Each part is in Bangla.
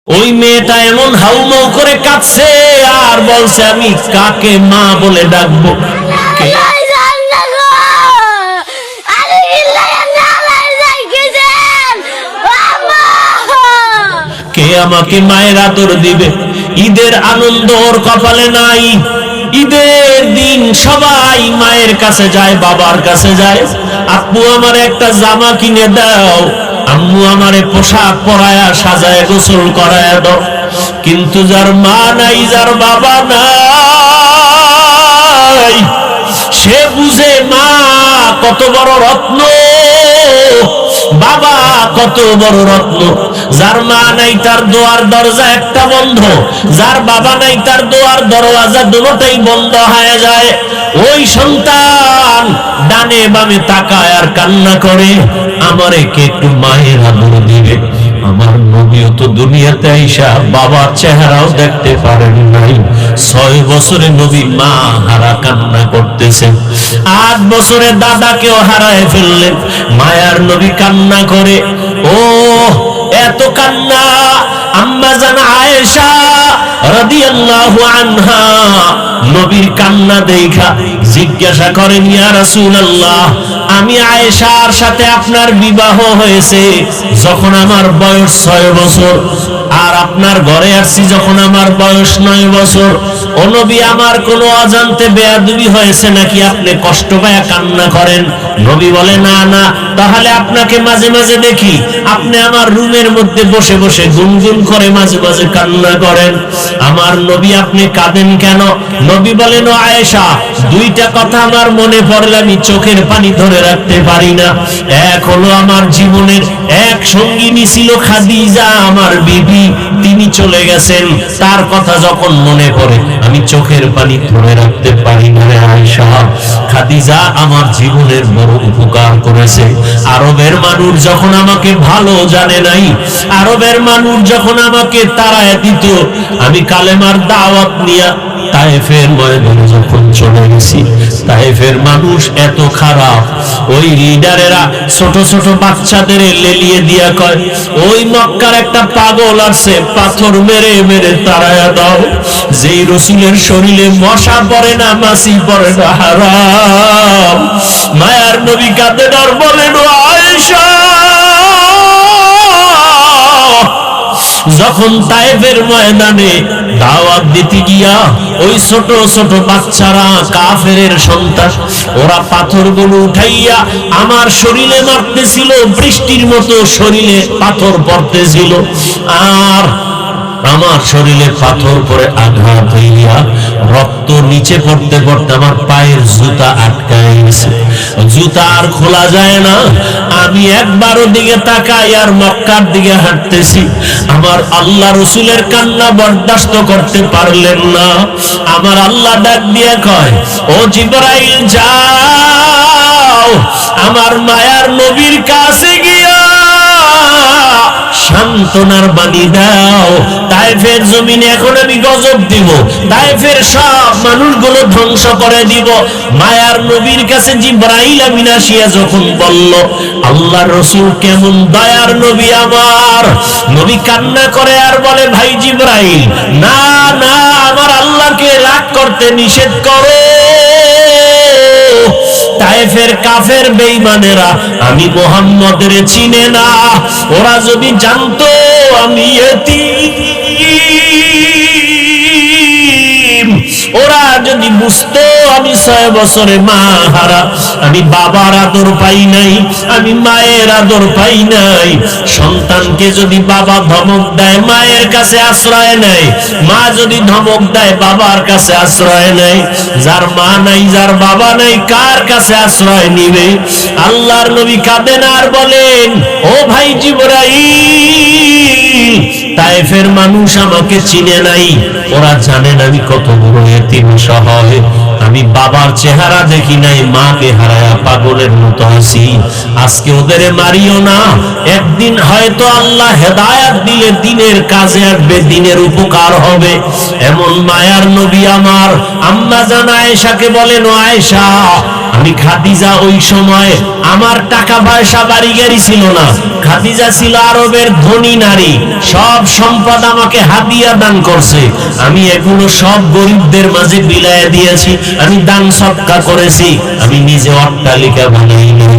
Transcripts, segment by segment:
ওই মেয়েটা এমন হাউমাউ করে কাঁদছে আর বলছে আমি কাকে মা বলে ডাকবো। কে আমাকে মায়ের আদর দিবে? ঈদের আনন্দ ওর কপালে নাই। ঈদের দিন সবাই মায়ের কাছে যায়, বাবার কাছে যায়, আপু আমার একটা জামা কিনে দাও, আম্মু আমারে পোশাক পরায়া সাজায় গোসল করায়া দাও। কিন্তু যার মা নাই, যার বাবা নাই, সে বুঝে মা কত বড় রত্ন, বাবা কত বড় রত্ন। যার মা নাই তার দোয়ার দরজা একটা বন্ধ, যার বাবা নাই তার দোয়ার দরওয়াজা দুটোই বন্ধ হয়ে যায়। ওই সন্তান ডানে বামে তাকায় আর কান্না করে, আমারে কে একটু মায়ের আদর দিবে। আমার নবীও তো দুনিয়াতে আইসা বাবার চেহারাও দেখতে পারেন নাই। 6 বছরে নবী মা হারা কান্না করতেছেন, 8 বছরে দাদাকেও হারায় ফেললেন। মায়ার নবী কান্না করে, ও এত কান্না। আম্মা জান আয়েশা রাদিয়াল্লাহু আনহা নবীর কান্না দেখা জিজ্ঞাসা করেন, ইয়া রাসূলুল্লাহ, আমি আয়েশার সাথে আপনার বিবাহ হয়েছে যখন আমার বয়স 6 বছর, আর আপনার ঘরে আসছি যখন আমার বয়স 9 বছর। ও নবী, আমার কোনো অজান্তে বেয়াদবি হয়েছে নাকি আপনি কষ্ট পায়া কান্না করেন? নবী বলে, না না, তাহলে আপনাকে মাঝে মাঝে দেখি আপনি আমার রুমের মধ্যে বসে বসে গুনগুন করে মাঝে মাঝে কান্না করেন। আমার নবী, আপনি কাঁদেন কেন? নবী বলেন, ও আয়েশা, 2টা কথা আমার মনে পড়লে আমি চোখের পানি ধরে রাখতে পারি না। এক হলো আমার জীবনের এক সঙ্গিনী ছিল খাদিজা, আমার বিবি, তিনি চলে গেছেন, তার কথা যখন মনে পড়ে আমি চোখের পানি ধরে রাখতে পারি না রে আয়েশা। খাদিজা আমার জীবনের বড় উপকার করেছে। আরবের মানুষ যখন আমাকে ভালো জানে নাই, আরবের মানুষ যখন আমাকে তাড়ায় দিত, আমি কালেমার দাওয়াত নিয়ে তায়েফের ময়দানে যখন চলে গেছি, তায়েফের মানুষ এত খারাপ, ওই লিডারেরা ছোট ছোট বাচ্চাদের লেলিয়ে দিয়া কয়, ওই মক্কার একটা পাগল আছে, পাথর মেরে মেরে তাড়ায়া দাও। যেই রাসূলের শরীরে মশা পড়ে না, মাছি পড়ে না, হারাম। মায়ার নবী কাঁদেন আর বলেন, ও আয়েশা, যখন তায়েফের ময়দানে দাওয়াত দিতে গিয়া ওই ছোট ছোট বাচ্চারা, কাফেরের সন্তান, ওরা পাথরগুলো উঠাইয়া আমার শরীরে মারতেছিল, বৃষ্টির মতো শরীরে পাথর পড়তেছিল, আর আমার শরীরে পাথর পরে আঘাত হইয়া রক্ত নিচে পড়তে পড়তে আমার পায়ের জুতা আটকায় গেছে, জুতা আর খোলা যায় না। আমি একবার ওদিকে তাকাই আর মক্কার দিকে হাঁটতেছি। আমার আল্লাহ রসুলের কান্না বরদাস্ত করতে পারলেন না। আমার আল্লাহ ডাক দিয়ে কয়, ও জিবরাইল, যাও আমার মায়ার নবীর কাছে গিয়া সান্ত্বনার বাণী দাও। তায়েফের জমিনে এখন আমি গজব দিব, তায়েফের সব মানুষগুলো ধ্বংস করে দিব। মায়ার নবীর কাছে জিবরাইল আমিন আসিয়া যখন বলল, আল্লাহর রাসূল কেমন দয়ার নবী আমার, নবী কান্না করে আর বলে, ভাই জিবরাইল, না না, আমার আল্লাহকে রাগ করতে নিষেধ করো। তায়েফের কাফের বেঈমানেরা আমি মুহাম্মদের চিনে না, ওরা যদি জানতো আমি ইতিম, ওরা যদি বুঝতো আমি 6 বছরে মা হারা, আমি বাবার আদর পাই নাই, আমি মায়ের আদর পাই নাই। সন্তানকে যদি বাবা ধমক দেয় মায়ের কাছে আশ্রয় নেয়, মা যদি ধমক দেয় বাবার কাছে আশ্রয় নেয়। যার মা নাই, যার বাবা নাই, কার কাছে আশ্রয় নিবে? আল্লাহর নবী কাঁদেন আর বলেন, ও ভাই জিবরাইল, তায়েফের মানুষ আমাকে চিনে নাই, ওরা জানেন আমি কত বড় এতিম অসহায়, আমি বাবার চেহারা দেখি নাই, মাকে হারায়া পাগলের মতো আছি। আজকে ওদের মারিও না, একদিন হয়তো আল্লাহ হেদায়েত দিলে দিনের কাজে আসবে, দিনের উপকার হবে। এমন মায়ার নবী আমার আম্মা জান আয়েশাকে বলেন, ও আয়েশা, আমি খাদিজা ওই সময় আমার টাকা পয়সা বাড়ি গাড়ি ছিল না, খাদিজা ছিল আরবের ধনী নারী, সব সম্পদ আমাকে হাদিয়া দান করছে, আমি এগুলো সব গরিবদের মাঝে বিলায় দিয়েছি, আমি দান সদকা করেছি, আমি নিজে অট্টালিকা বানাইনি।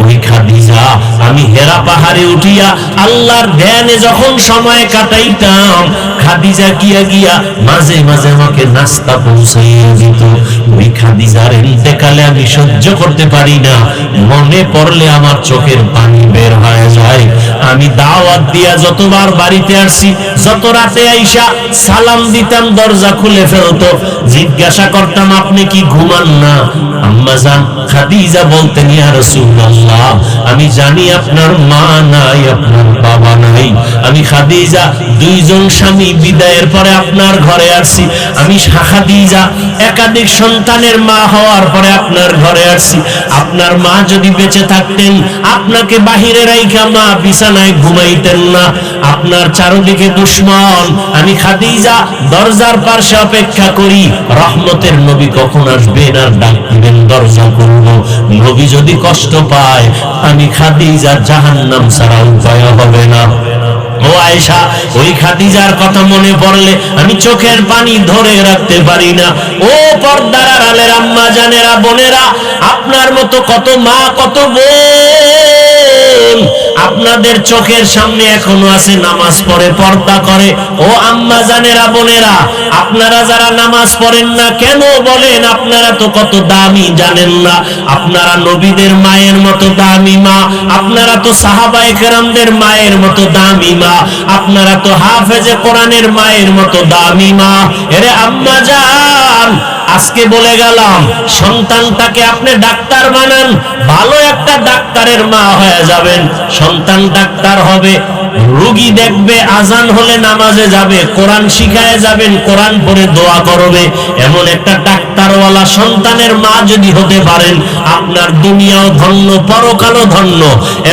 ওই খাদিজা আমি হেরা পাহাড়ে উঠিয়া আল্লাহর ধ্যানে যখন সময় কাটাইতাম, খাদিজা গিয়া গিয়া মাঝে মাঝে আমাকে নাস্তা পৌঁছাইয়া দিত। ওই খাদিজার ইন্তেকালে আমি সহ্য করতে পারি না, মনে পড়লে আমার চোখের পানি বের হয়ে যায়। আমি দাওয়াত দিয়া যতবার বাড়িতে আসছি, যত রাতে আইসা সালাম দিতাম, দরজা খুলে ফেলতো, জিজ্ঞাসা করতাম আপনি কি ঘুমান না? আম্মাজান খাদিজা বলতেন, ইয়া রাসূলুল্লাহ, আমি জানি আপনার মা নাই, আপনার বাবা নাই, আমি খাদিজা দুইজন স্বামী বিদায়ের পরে আপনার ঘরে আসছি, আমি খাদিজা একাধিক সন্তানের মা হওয়ার পরে আপনার ঘরে আসছি, আপনার মা যদি বেঁচে থাকতেন আপনাকে বাহিরে রাইখা মা বিছানায় ঘুমাইতেন না, আপনার চারদিকে দুশমন, আমি খাদিজা দরজার পাশে অপেক্ষা করি রহমতের নবী কখন আসবেন আর ডাক দিবেন, দরজা করব, নবী যদি কষ্ট পায় আমি খাদিজা জাহান্নাম ছাড়া উপায় হবে না। ও আয়েশা, ওই খাদিজার কথা মনে পড়লে আমি চোখের পানি ধরে রাখতে পারি না। ও পর্দার আড়ালের আম্মা জানেরা, বোনেরা, আপনার মতো কত মা, কত বোন আপনাদের চোখের সামনে এখনো আছে, নামাজ পড়ে, পর্দা করে। ও আম্মা জানেরা, বোনেরা, আপনারা যারা নামাজ পড়েন না কেন বলেন? আপনারা তো কত দামি জানেন না, আপনারা নবীদের মায়ের মতো দামি মা, আপনারা তো সাহাবায়ে কেরামদের মায়ের মতো দামি মা, আপনারা তো হাফেজে কোরআনের মায়ের মতো দামি মা। এরে আম্মা জান, আজকে বলে গেলাম সন্তানটাকে আপনি ডাক্তার বানান, ভালো একটা ডাক্তারের মা হয়ে যাবেন, সন্তান ডাক্তার হবে, রোগী দেখবে, আজান হলে নামাজে যাবে, কোরআন শিখায় যাবেন, কোরআন পড়ে দোয়া করবে, এমন একটা ডাক্তারওয়ালা সন্তানের মা যদি হতে পারেন, আপনার দুনিয়াও ধন্য, পরকালও ধন্য।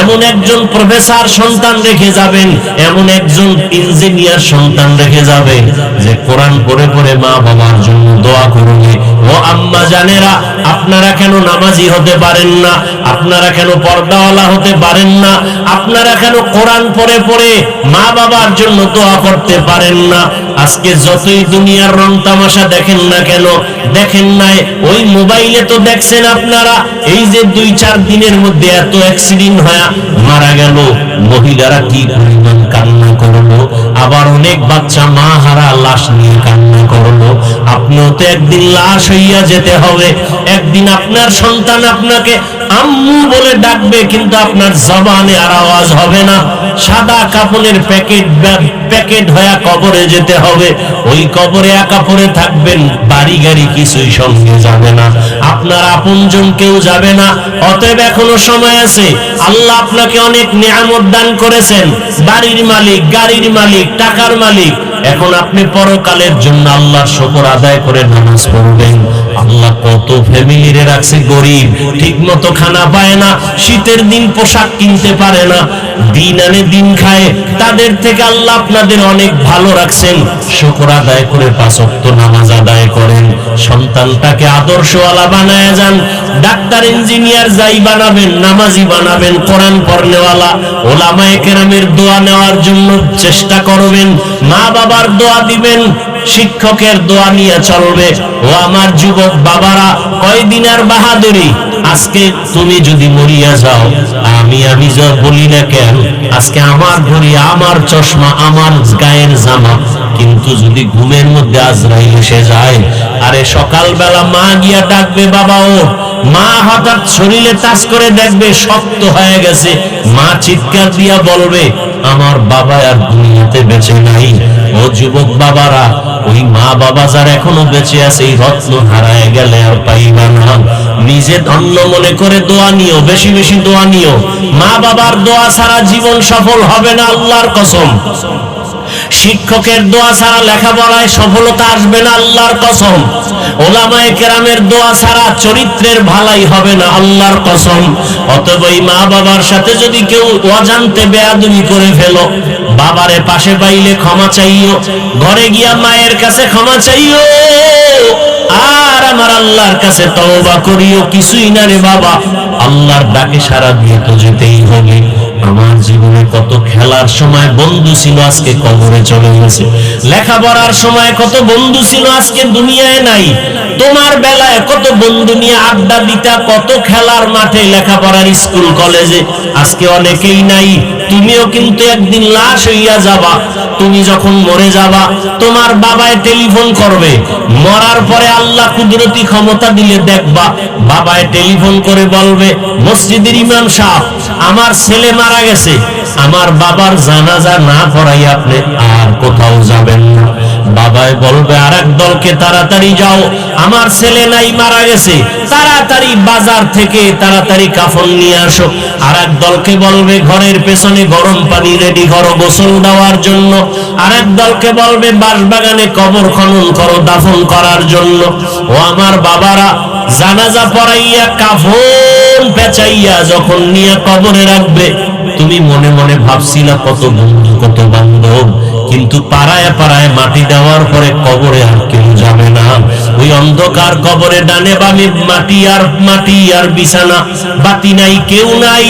এমন একজন প্রফেসর সন্তান রেখে যাবেন, এমন একজন ইঞ্জিনিয়ার সন্তান রেখে যাবেন যে কোরআন পড়ে পড়ে মা বাবার জন্য দোয়া করবে। ও আম্মা জানেরা, আপনারা কেন নামাজি হতে পারেন না? আপনারা কেন পর্দাওয়ালা হতে পারেন না? আপনারা কেন কোরআন পড়ে পড়ে মা বাবার জন্য দোয়া করতে পারেন না? আজকে যতই দুনিয়ার রং তামাশা দেখেন না কেন, দেখেন নাই ওই মোবাইলে তো দেখছেন আপনারা, এই যে 2-4 দিনের মধ্যে এত অ্যাক্সিডেন্ট হয়ে মারা গেল, মহিলারা কি পরিমাণ কান্না করলো, আবার অনেক বাচ্চা মা হারা লাশ নিয়ে কান্না করলো। আপনিও তো একদিন লাশ হইয়া যেতে হবে, একদিন আপনার সন্তান আপনাকে আম্মু বলে ডাকবে, কিন্তু আপনার জবানে আর আওয়াজ হবে না, সাদা কাপড়ের প্যাকেট হয়ে কবরে যেতে হবে, ওই কবরে একা পড়ে থাকবেন, বাড়ি গাড়ি কিছুই সঙ্গে যাবে না, আপনার আপনজন কেউ যাবে না। অতএব এখনো সময় আছে, আল্লাহ আপনাকে অনেক নিয়ামত দান করেছেন, বাড়ির মালিক, গাড়ির মালিক, টাকার মালিক, এখন আপনি পরকালের জন্য আল্লাহর শুকর আদায় করে নামাজ পড়বেন। আল্লাহ কত ফ্যামিলিরে রাখছে গরিব, ঠিক মতো খানা পায় না, শীতের দিন পোশাক কিনতে পারে না, দিন আনে দিন খায়, তাদের থেকে আল্লাহ আপনাদের অনেক ভালো রাখছেন। শুকর আদায় করে 5 ওয়াক্ত নামাজ আদায় করেন, সন্তানটাকে আদর্শওয়ালা বানায় যান, ডাক্তার ইঞ্জিনিয়ার যাই বানাবেন, নামাজি বানাবেন, কোরআন পড়নেওয়ালা, ওলামায়ে কেরামের দোয়া নেওয়ার জন্য চেষ্টা করবেন, মা বাবার দোয়া দিবেন, শিক্ষকের দোয়া নিয়ে চলবে। ও আমার যুবক বাবারা, কয়দিন আর বাহাদুরি, আজকে তুমি যদি মরিয়া যাও, আমি বলি না কেন, আজকে আমার ঘড়ি, আমার চশমা, আমার গায়ের জামা, কিন্তু যদি ঘুমের মধ্যে আজরাইল এসে যায়, আরে সকালবেলা মা গিয়া ডাকবে, বাবা ও, মা হঠাৎ শরীরে টাচ করে দেখবে শক্ত হয়ে গেছে, মা চিৎকার দিয়া বলবে আমার বাবা আর দুনিয়াতে বেঁচে নাই। ও যুবক বাবারা, ওই মা বাবা যারা এখনো বেঁচে আছে, এই রত্ন হারায় গেলে আর পাইবা না। নিজে ধন্য মনে করে দোয়া নিও, বেশি বেশি দোয়া নিও, মা বাবার দোয়া ছাড়া জীবন সফল হবে না, আল্লাহর কসম। শিক্ষকের দোয়া ছাড়া লেখাপড়ায় সফলতা আসবে না, আল্লাহর কসম। ওলামায়ে কেরামের দোয়া ছাড়া চরিত্রের ভালাই হবে না, আল্লাহর কসম। অতএব এই মা বাবার সাথে যদি কেউ অজান্তে বেয়াদবি করে ফেলো, বাবারে পাশে পাইলে ক্ষমা চাইও, ঘরে গিয়া মায়ের কাছে ক্ষমা চাইও, আর আমার আল্লাহর কাছে তওবা করিও, কিছুই না রে বাবা, আল্লাহর ডাকে সাড়া দিয়ে তো যেতেই হবে। আমার জীবনে কত খেলার সময় বন্ধু ছিল, আজকে কবরে চলে গেছে। লেখাপড়ার সময় কত বন্ধু ছিল, আজকে দুনিয়ায় নাই। তোমার বেলায় কত বন্ধু নিয়ে আড্ডা দিতা, কত খেলার মাঠে, লেখাপড়ার স্কুল কলেজে, আজকে অনেকেই নাই। তুমিও কিন্তু একদিন লাশ হইয়া যাবা। তুমি যখন মরে যাবা, তোমার বাবায় টেলিফোন করবে। মরার পরে আল্লাহ কুদরতি ক্ষমতা দিলে দেখবা, বাবায় টেলিফোন করে বলবে, মসজিদের ইমাম সাহেব, আমার ছেলে মারা গেছে, আমার বাবার জানাজা না পড়াই আপনি আর কোথাও যাবেন না। বাবায় বলবে, আর এক দলকে তাড়াতাড়ি যাও, আমার ছেলে নাই, মারা গেছে, তাড়াতাড়ি বাজার থেকে তাড়াতাড়ি কাফন নিয়ে আসো। আর এক দলকে বলবে, ঘরের পেছনে গরম পানি রেডি করো গোসল দেওয়ার জন্য। আর এক দলকে বলবে, বাঁশবাগানে কবর খনন করো দাফন করার জন্য। ও আমার বাবারা, জানাজা পড়াইয়া কাফন পেঁচাইয়া যখন নিয়ে কবরে রাখবে, তুমি মনে মনে ভাবছিলা কত বন্ধু কত বান্ধব, কিন্তু পাড়ায় পাড়ায় মাটি দেওয়ার পরে কবরে আর কেউ যাবে না। ওই অন্ধকার কবরে ডানে বামে মাটি আর বিছানা, বাতি নাই, কেউ নাই।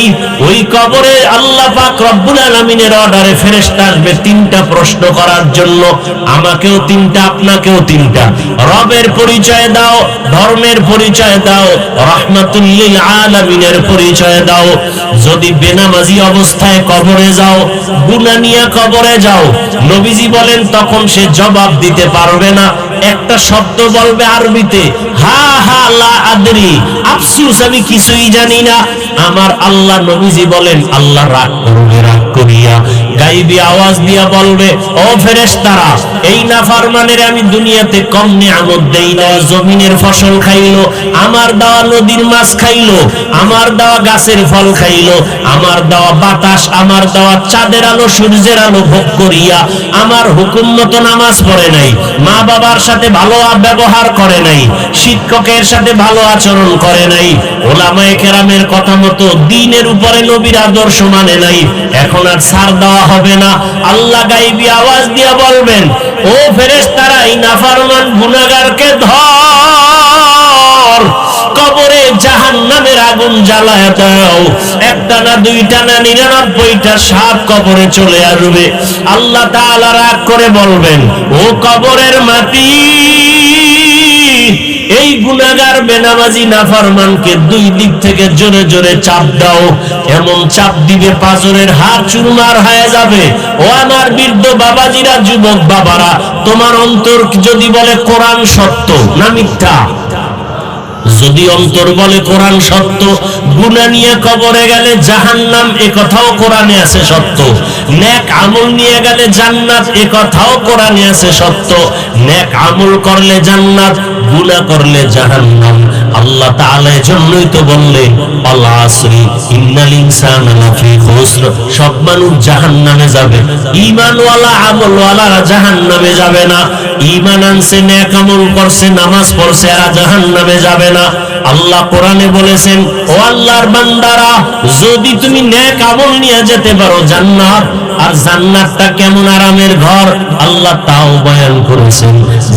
ওই কবরে আল্লাহ পাক রব্বুল আলামিনের অর্ডারে ফেরেশতা আসবে তিনটা প্রশ্ন করার জন্য। আমাকেও তিনটা, আপনাকেও তিনটা। রবের পরিচয় দাও, ধর্মের পরিচয় দাও, রাহমাতুল লিল আলামিনের পরিচয় দাও। যদি বেনামাজি অবস্থায় কবরে যাও, গুনাহ নিয়ে কবরে যাও, নবীজি বলেন তখন সে জবাব দিতে পারবে না। একটা শব্দ বলবে আরবিতে, হা হা লা আদরি, আফসোস আমি কিছুই জানি না। আমার আল্লাহ, নবীজি বলেন, আল্লাহ রাগ করবে, রাগ করিয়া গায়েবী আওয়াজ দিয়া বলবে, ও ফেরেশতারা, এই নাফরমানের আমি দুনিয়াতে কম নিয়ামত দেই না। জমিনের ফসল খাইলো, আমার দেওয়া নদীর মাছ খাইলো, আমার দেওয়া গাছের ফল খাইলো, আমার দেওয়া বাতাস, আমার দেওয়া চাঁদের আলো সূর্যের আলো ভোগ করিয়া আমার হুকুম মতো নামাজ পড়ে নাই, মা বাবার সাথে ভালো ব্যবহার করে নাই, শিক্ষকের সাথে ভালো আচরণ করে নাই, ওলামায়ে কেরামের কথা মতো দ্বীনের উপরে নবীর আদর্শ মানে নাই। এখন আর ছাড় দেওয়া হবে না। আল্লাহ গায়েবী আওয়াজ দিয়া বলবেন, ও ফেরেশতারা, এই নাফরমান গুনাহগারকে ধর, কবরে জাহান্নামের আগুন জ্বালায় দাও। একটা না, দুইটা না, 99টা সাপ কবরে চলে আসবে। আল্লাহ তাআলা রাগ করে বলবেন, ও কবরের মাটি, এই গুনাহগার বেনামাজি নাফরমানকে দুই দিক থেকে জোরে জোরে চাপ দাও। এমন চাপ দিবে পাঁজরের হাড় চুরমার হয়ে যাবে। ও আমার বৃদ্ধ বাবাজিরা, যুবক বাবারা, তোমার অন্তর যদি বলে কোরআন সত্য না মিথ্যা, যদি অন্তর বলে কোরআন সত্য, গুনাহ নিয়ে কবরে গেলে জাহান্নাম, এ কথাও কোরআনে আছে সত্য। নেক আমল নিয়ে গেলে জান্নাত, এ কথাও কোরআনে আছে সত্য। নেক আমল করলে জান্নাত, গুনাহ করলে জাহান্নাম। আল্লাহ তাআলা এজন্যই তো বললেন, আল আসরি ইন্নাল ইনসানা লাফি খুসর, সব মানুষ জাহান্নামে যাবে, ঈমানওয়ালা আমলওয়ালারা জাহান্নামে যাবে না। ঈমান আনছে, নেক আমল করছে, নামাজ পড়ছে, এরা জাহান্নামে যাবে না। আল্লাহ কোরআনে বলেছেন, ও আল্লাহর বান্দারা, যদি তুমি নেক আমল নিয়ে যেতে পারো জান্নাত, আর জান্নাতটা কেমন আরামের ঘর আল্লাহ তাও বয়ান করেছেন।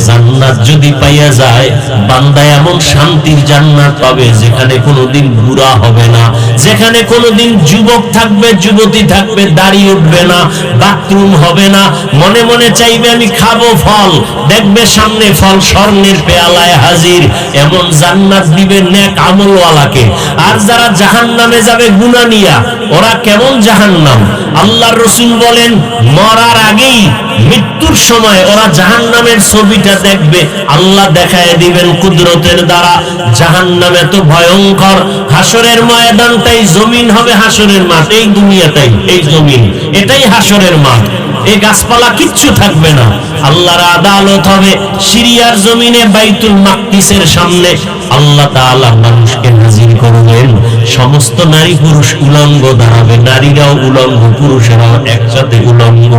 জান্নাত যদি পাইয়া যায়, বান্দা এমন শান্তির জান্নাত পাবে যেখানে কোনোদিন বুড়া হবে না, যেখানে কোনোদিন যুবক থাকবে, যুবতী থাকবে, দাড়ি উঠবে না, বাথরুম হবে না, মনে মনে চাইবে আমি খাবো ফল, দেখবে সামনে ফল স্বর্ণের পেয়ালায় হাজির। এমন জান্নাত দিবে নেক আমলওয়ালাকে। আর যারা জাহান্নামে যাবে গুনাহ নিয়া, ওরা কেমন জাহান্নাম? আল্লাহর রাসূল বলেন, মরার আগেই, মৃত্যুর সময় ওরা জাহান্নামের ছবিটা দেখবে, আল্লাহ দেখায় দিবেন কুদরতের দ্বারা। জাহান্নাম এত ভয়ঙ্কর, হাসরের ময়দানটাই জমিন হবে, হাসরের মাঠ, এই দুনিয়াটাই, এই জমিন, এটাই হাসরের মাঠ। এই গাছপালা কিচ্ছু থাকবে না, আল্লাহর আদালত হবে সিরিয়ার জমিনে বাইতুল মাকদিসের সামনে। আল্লাহ তাআলা মানুষকে হাজির করবেন, সমস্ত নারী পুরুষ উলঙ্গ দাঁড়াবে, নারীরাও উলঙ্গ, পুরুষেরাও একসাথে উলঙ্গ।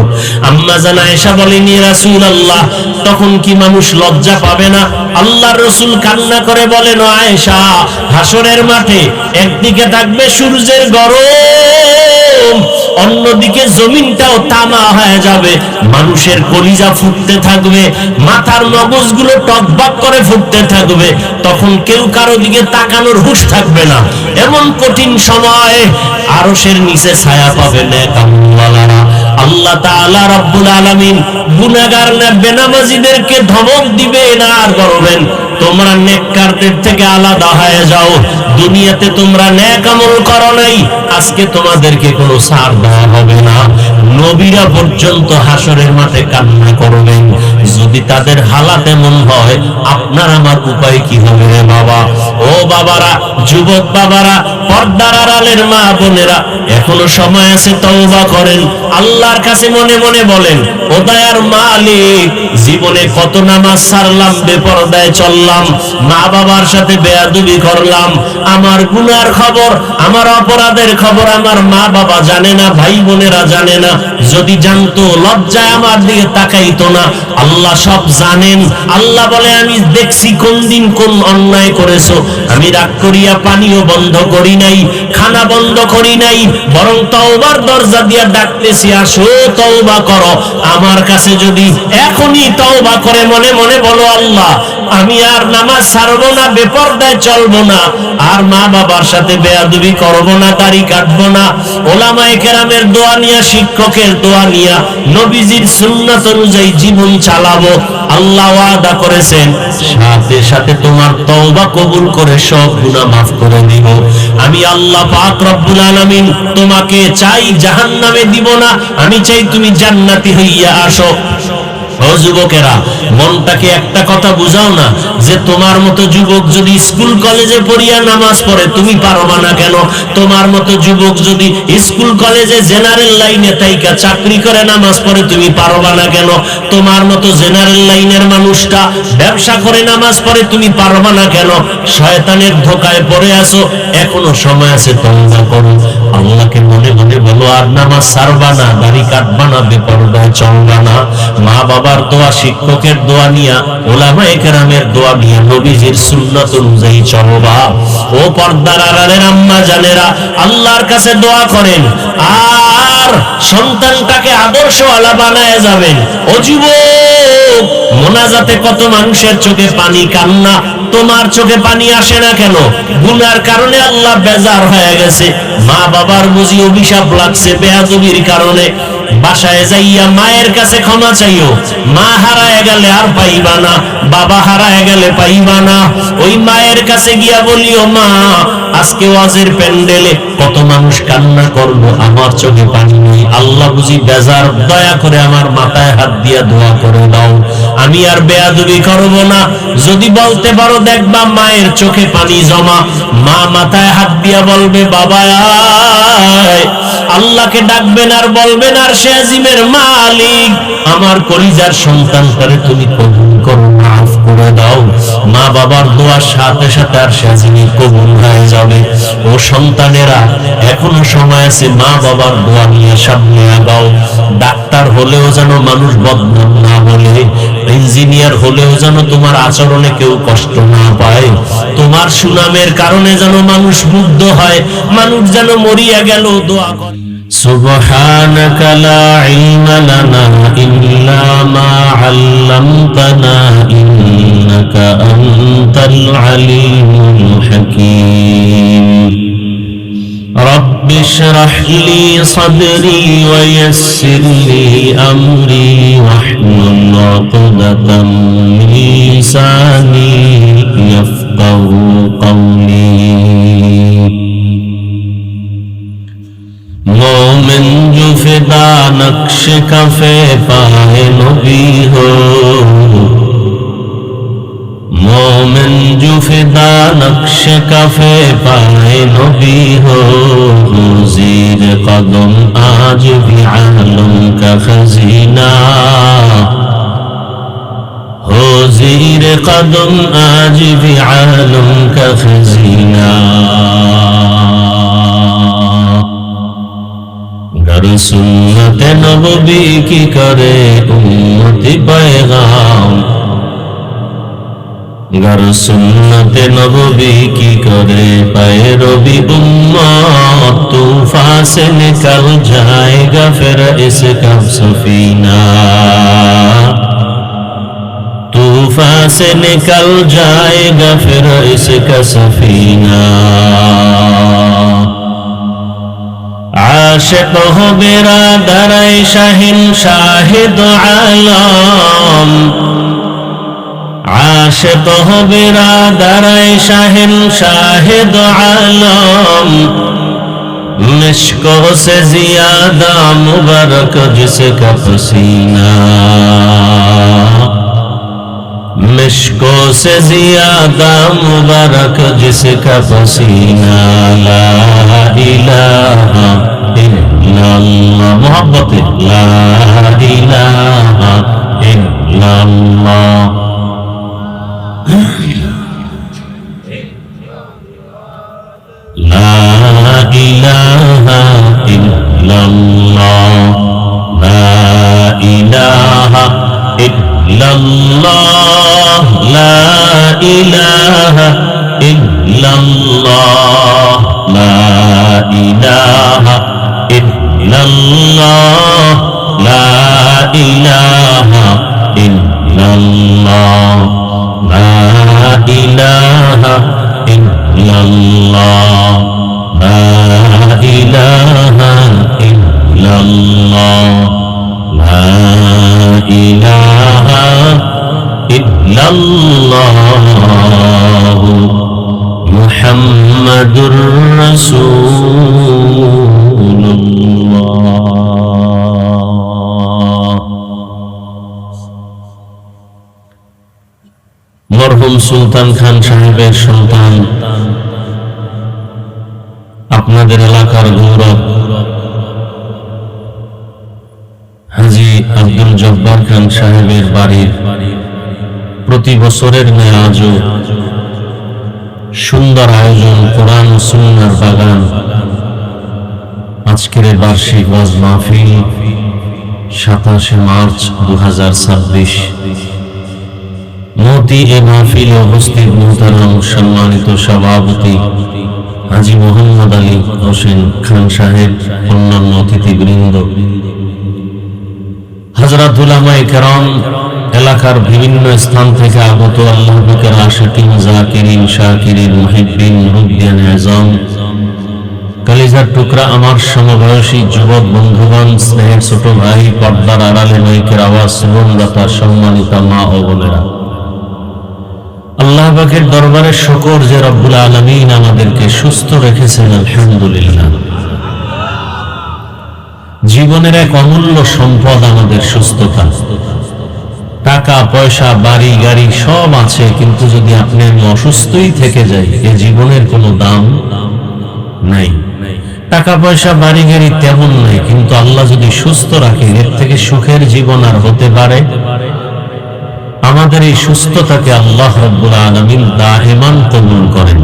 আম্মা জান আয়েশা বলেন, ইয়া রাসূলুল্লাহ, তখন কি মানুষ লজ্জা পাবে না? আল্লাহর রাসূল কান্না করে বলেন, ও আয়েশা, হাসরের মাঠে একদিকে থাকবে সূর্যের গরম, অন্যদিকে জমিনটাও তামা হয়ে যাবে, মানুষের কলিজা ফুটতে থাকবে, মাথার মগজগুলো টকবাক করে ফুটতে থাকবে, তখন কেউ কারো দিকে তাকানোর হুঁশ থাকবে না। এমন কঠিন সময় আরশের নিচে ছায়া পাবে নেক আমলওয়ালারা। আল্লাহ তাআলা রাব্বুল আলামিন গুনাহগার বেনামাজীদেরকে ধমক দিবেন আর বলবেন, তোমরা নেককারদের থেকে আলাদা হয়ে যাও, দুনিয়াতে তোমরা নেক আমল করো নাই, আজকে তোমাদেরকে কোনো ছাড় দেওয়া হবে না। নবীরা পর্যন্ত হাসরের মাঠে কান্না করবেন। যদি তাদের হালাত এমন হয়, আপনার আমার উপায় কি হবে রে বাবা? ও বাবারা, যুবক বাবারা, পর্দার আড়ালের মা বোনেরা, এখনো সময় আছে, তওবা করেন। আল্লাহর কাছে মনে মনে বলেন, ও দয়ার মালিক, জীবনে কত নামাজ ছাড়লাম, বেপরদায় চললাম, মা বাবার সাথে বেয়াদবি করলাম, আমার গুনার খবর, আমার অপরাধের খবর আমার মা বাবা জানে না, ভাই বোনেরা জানে না। যদি জানতো, লজ্জায় আমার দিকে তাকাইতো না। আল্লাহ সব জানেন। আল্লাহ বলে, আমি দেখছি কোন দিন কোন অন্যায় করেছো। আমি রাগ করিয়া পানিও বন্ধ করি নাই, খানা বন্ধ করি নাই, বরং তওবার দরজা দিয়া ডাকতেছি, আসো তওবা করো। আমার কাছে যদি এখনই তওবা করে মনে মনে বলো, আল্লাহ আমি আর নামাজ ছাড়বো না, বেপরদায় চলবো না, আর মা বাবার সাথে বেয়াদবি করবো না, দাড়ি কাটবো না, ওলামায়ে কেরামের দোয়া নিয়া, শিক্ষকের দোয়া নিয়া, নবীজির সুন্নাত অনুযায়ী জীবন চালাবো, আল্লাহ ওয়াদা করেছেন সাথে সাথে তোমার তওবা কবুল করে সব গুনাহ মাফ করে দিব। আমি আল্লাহ পাক রব্বুল আলামিন তোমাকে চাই জাহান্নামে দিব না, আমি চাই তুমি জান্নাতি হইয়া আসো। ও যুবকেরা, মনটাকে একটা কথা বুঝাও না, যে তোমার মতো যুবক যদি স্কুল কলেজে পড়িয়া নামাজ পড়ে, তুমি পারবা না কেন? তোমার মতো যুবক যদি স্কুল কলেজে জেনারেল লাইনে তাইকা চাকরি করে নামাজ পড়ে, তুমি পারবা না কেন? তোমার মতো জেনারেল লাইনের মানুষটা ব্যবসা করে নামাজ পড়ে, তুমি পারবা না কেন? শয়তানের ধোকায় পড়ে আছো, এখনো সময় আছে, তওবা করো। আল্লাহকে মনে মনে বলো, আর নামাজ ছাড়বা না, দাড়ি কাটবা না, বেপরদায় চলবা না, মা বাবার দোয়া, শিক্ষকের দোয়া নিয়া, ওলামায়ে কেরামের দোয়া নিয়া, নবীজির সুন্নাত অনুযায়ী চলবা। ও পর্দার আড়ালের আম্মা জানেরা, আল্লাহর কাছে দোয়া করেন আর সন্তানটাকে আদর্শওয়ালা বানায় যাবেন। ও যুবক, মোনাজাতে কত মানুষের চোখে পানি, কান্না, তোমার চোখে পানি আসে না কেন? গুনার কারণে আল্লাহ বেজার হয়ে গেছে, মা বাবার বুঝি অভিশাপ লাগছে বেয়াদবির কারণে। বাসায় যাইয়া মায়ের কাছে ক্ষমা চাইও। মা হারায় গেলে আর পাইবা না, বাবা হারায় গেলে পাইবা না। ওই মায়ের কাছে গিয়া বলিও, মা আজকে ওয়াজের প্যান্ডেলে কত মানুষ কান্না করলো, আমার চোখে পানি নেই, আল্লাহ বুঝি বেজার, দয়া করে আমার মাথায় হাত দিয়া দোয়া করে দাও, আমি আর বেয়াদবি করব না। যদি বলতে পারো, দেখবা মায়ের চোখে পানি জমা, মা মাথায় হাত দিয়া বলবে, বাবা আল্লাহকে ডাকবেন আর বলবেন, আর সে আজিমের মালিক, আমার কলিজার সন্তানটারে তুমি কবুল করো, মাফ করে দাও। মা বাবার দোয়ার সাথে সাথে আর সে আজিমে কবুল হয়ে যাবে। ও সন্তানেরা, এখনো সময় আছে, মা বাবার দোয়া নিয়ে সামনে আগাও। ডাক্তার হলেও যেন মানুষ বদনাম না বলে, ইঞ্জিনিয়ার হলেও যেন তোমার আচরণে কেউ কষ্ট না পায়, তোমার সুনামের কারণে যেন মানুষ মুগ্ধ হয়, মানুষ যেন মরিয়া গেল দোয়া করে। সুবহানাকা লা ইলমা লানা ইল্লা মা আল্লামতানা ইন্নাকা আনতাল আলিমুল হাকীম। রব্বি ইশরাহ লি সাদরি ওয়া ইয়াসসির লি আমরি ওয়াহলুল উকদাতাম মিন লিসানি ইয়াফকাহু কওলি। मोमिन जो फिदा नक्श कफे पाए नबी हो, मोमिन जो फिदा नक्श कफे पाए नबी हो, ज़ीर कदम आज भी आलम का खजीना हो, ज़ीर कदम आज भी आलम का खजीना। सुन्नते नबवी की करे उम्मती पैगाम, गर सुन्नते नबवी की करे पैरवी उम्मत तूफान से निकल जाएगा फिर इसका सफीना तूफान से निकल जाएगा फिर इसका सफीना आशिक हो बिरादर शाहिन शाहिद आलम आशिक हो बिरादर शाहिन शाहिद आलम मिश्कों से ज्यादा मुबारक जिसका पसीना मिश्कों से ज्यादा मुबारक जिसका पसीना ला इलाहा इल्लल्लाह मोहब्बत ला इलाहा इल्लल्लाह ला इलाहा इल्लल्लाह ला इलाहा इल्लल्लाह ला इलाहा इल्लल्लाह ला इलाहा इल्लल्लाह ला इलाहा इल्लल्लाह ला इलाहा इल्लल्लाह ला इलाहा इल्लल्लाह ला इलाहा इल्लल्लाह मुहम्मदुर रसूलुल्लाह। মরহুম সুলতান খান সাহেবের সন্তান আপনাদের এলাকার গৌরব হাজী আব্দুল জব্বার খান সাহেবের বাড়ির প্রতি বছরের ন্যায় আজও সুন্দর আয়োজন কোরআন ও সুন্নাহর বাগান আজকের বার্ষিক ওয়াজ মাহফিল 27 মার্চ 2026 মোতি এ মাহফিলে উপস্থিত মুহতারাম সম্মানিত সভাপতি হাজী মোহাম্মদ আলী হোসেন খান সাহেব অন্যান্য অতিথিবৃন্দ হযরত উলামায়ে কেরাম এলাকার বিভিন্ন স্থান থেকে আগত আল্লাহ পাকের আশিকিন জাকিরিন শাকিরিন মুহিব্বিন মুরব্বিয়ান আযম কলিজার টুকরা আমার সমবয়সী যুবক বন্ধুগণ স্নেহের ছোট ভাই পর্দার আড়ালে মাইকের আওয়াজ শ্রবণদাতা সম্মানিত মা ও বোনেরা আল্লাহ পাকের দরবারে শুকর যে রব্বুল আলামিন আমাদেরকে সুস্থ রেখেছেন আলহামদুলিল্লাহ। জীবনের এক অমূল্য সম্পদ আমাদের সুস্থতা। টাকা পয়সা বাড়ি গাড়ি সব আছে, কিন্তু যদি আপনি আমি অসুস্থই থেকে যাই এ জীবনের কোনো দাম নাই। টাকা পয়সা বাড়ি গাড়ি তেমন নাই, কিন্তু আল্লাহ যদি সুস্থ রাখে এর থেকে সুখের জীবন আর হতে পারে? আমাদের এই সুস্থতাকে আল্লাহ রাব্বুল আলামিন দাইমান কবুল করেন।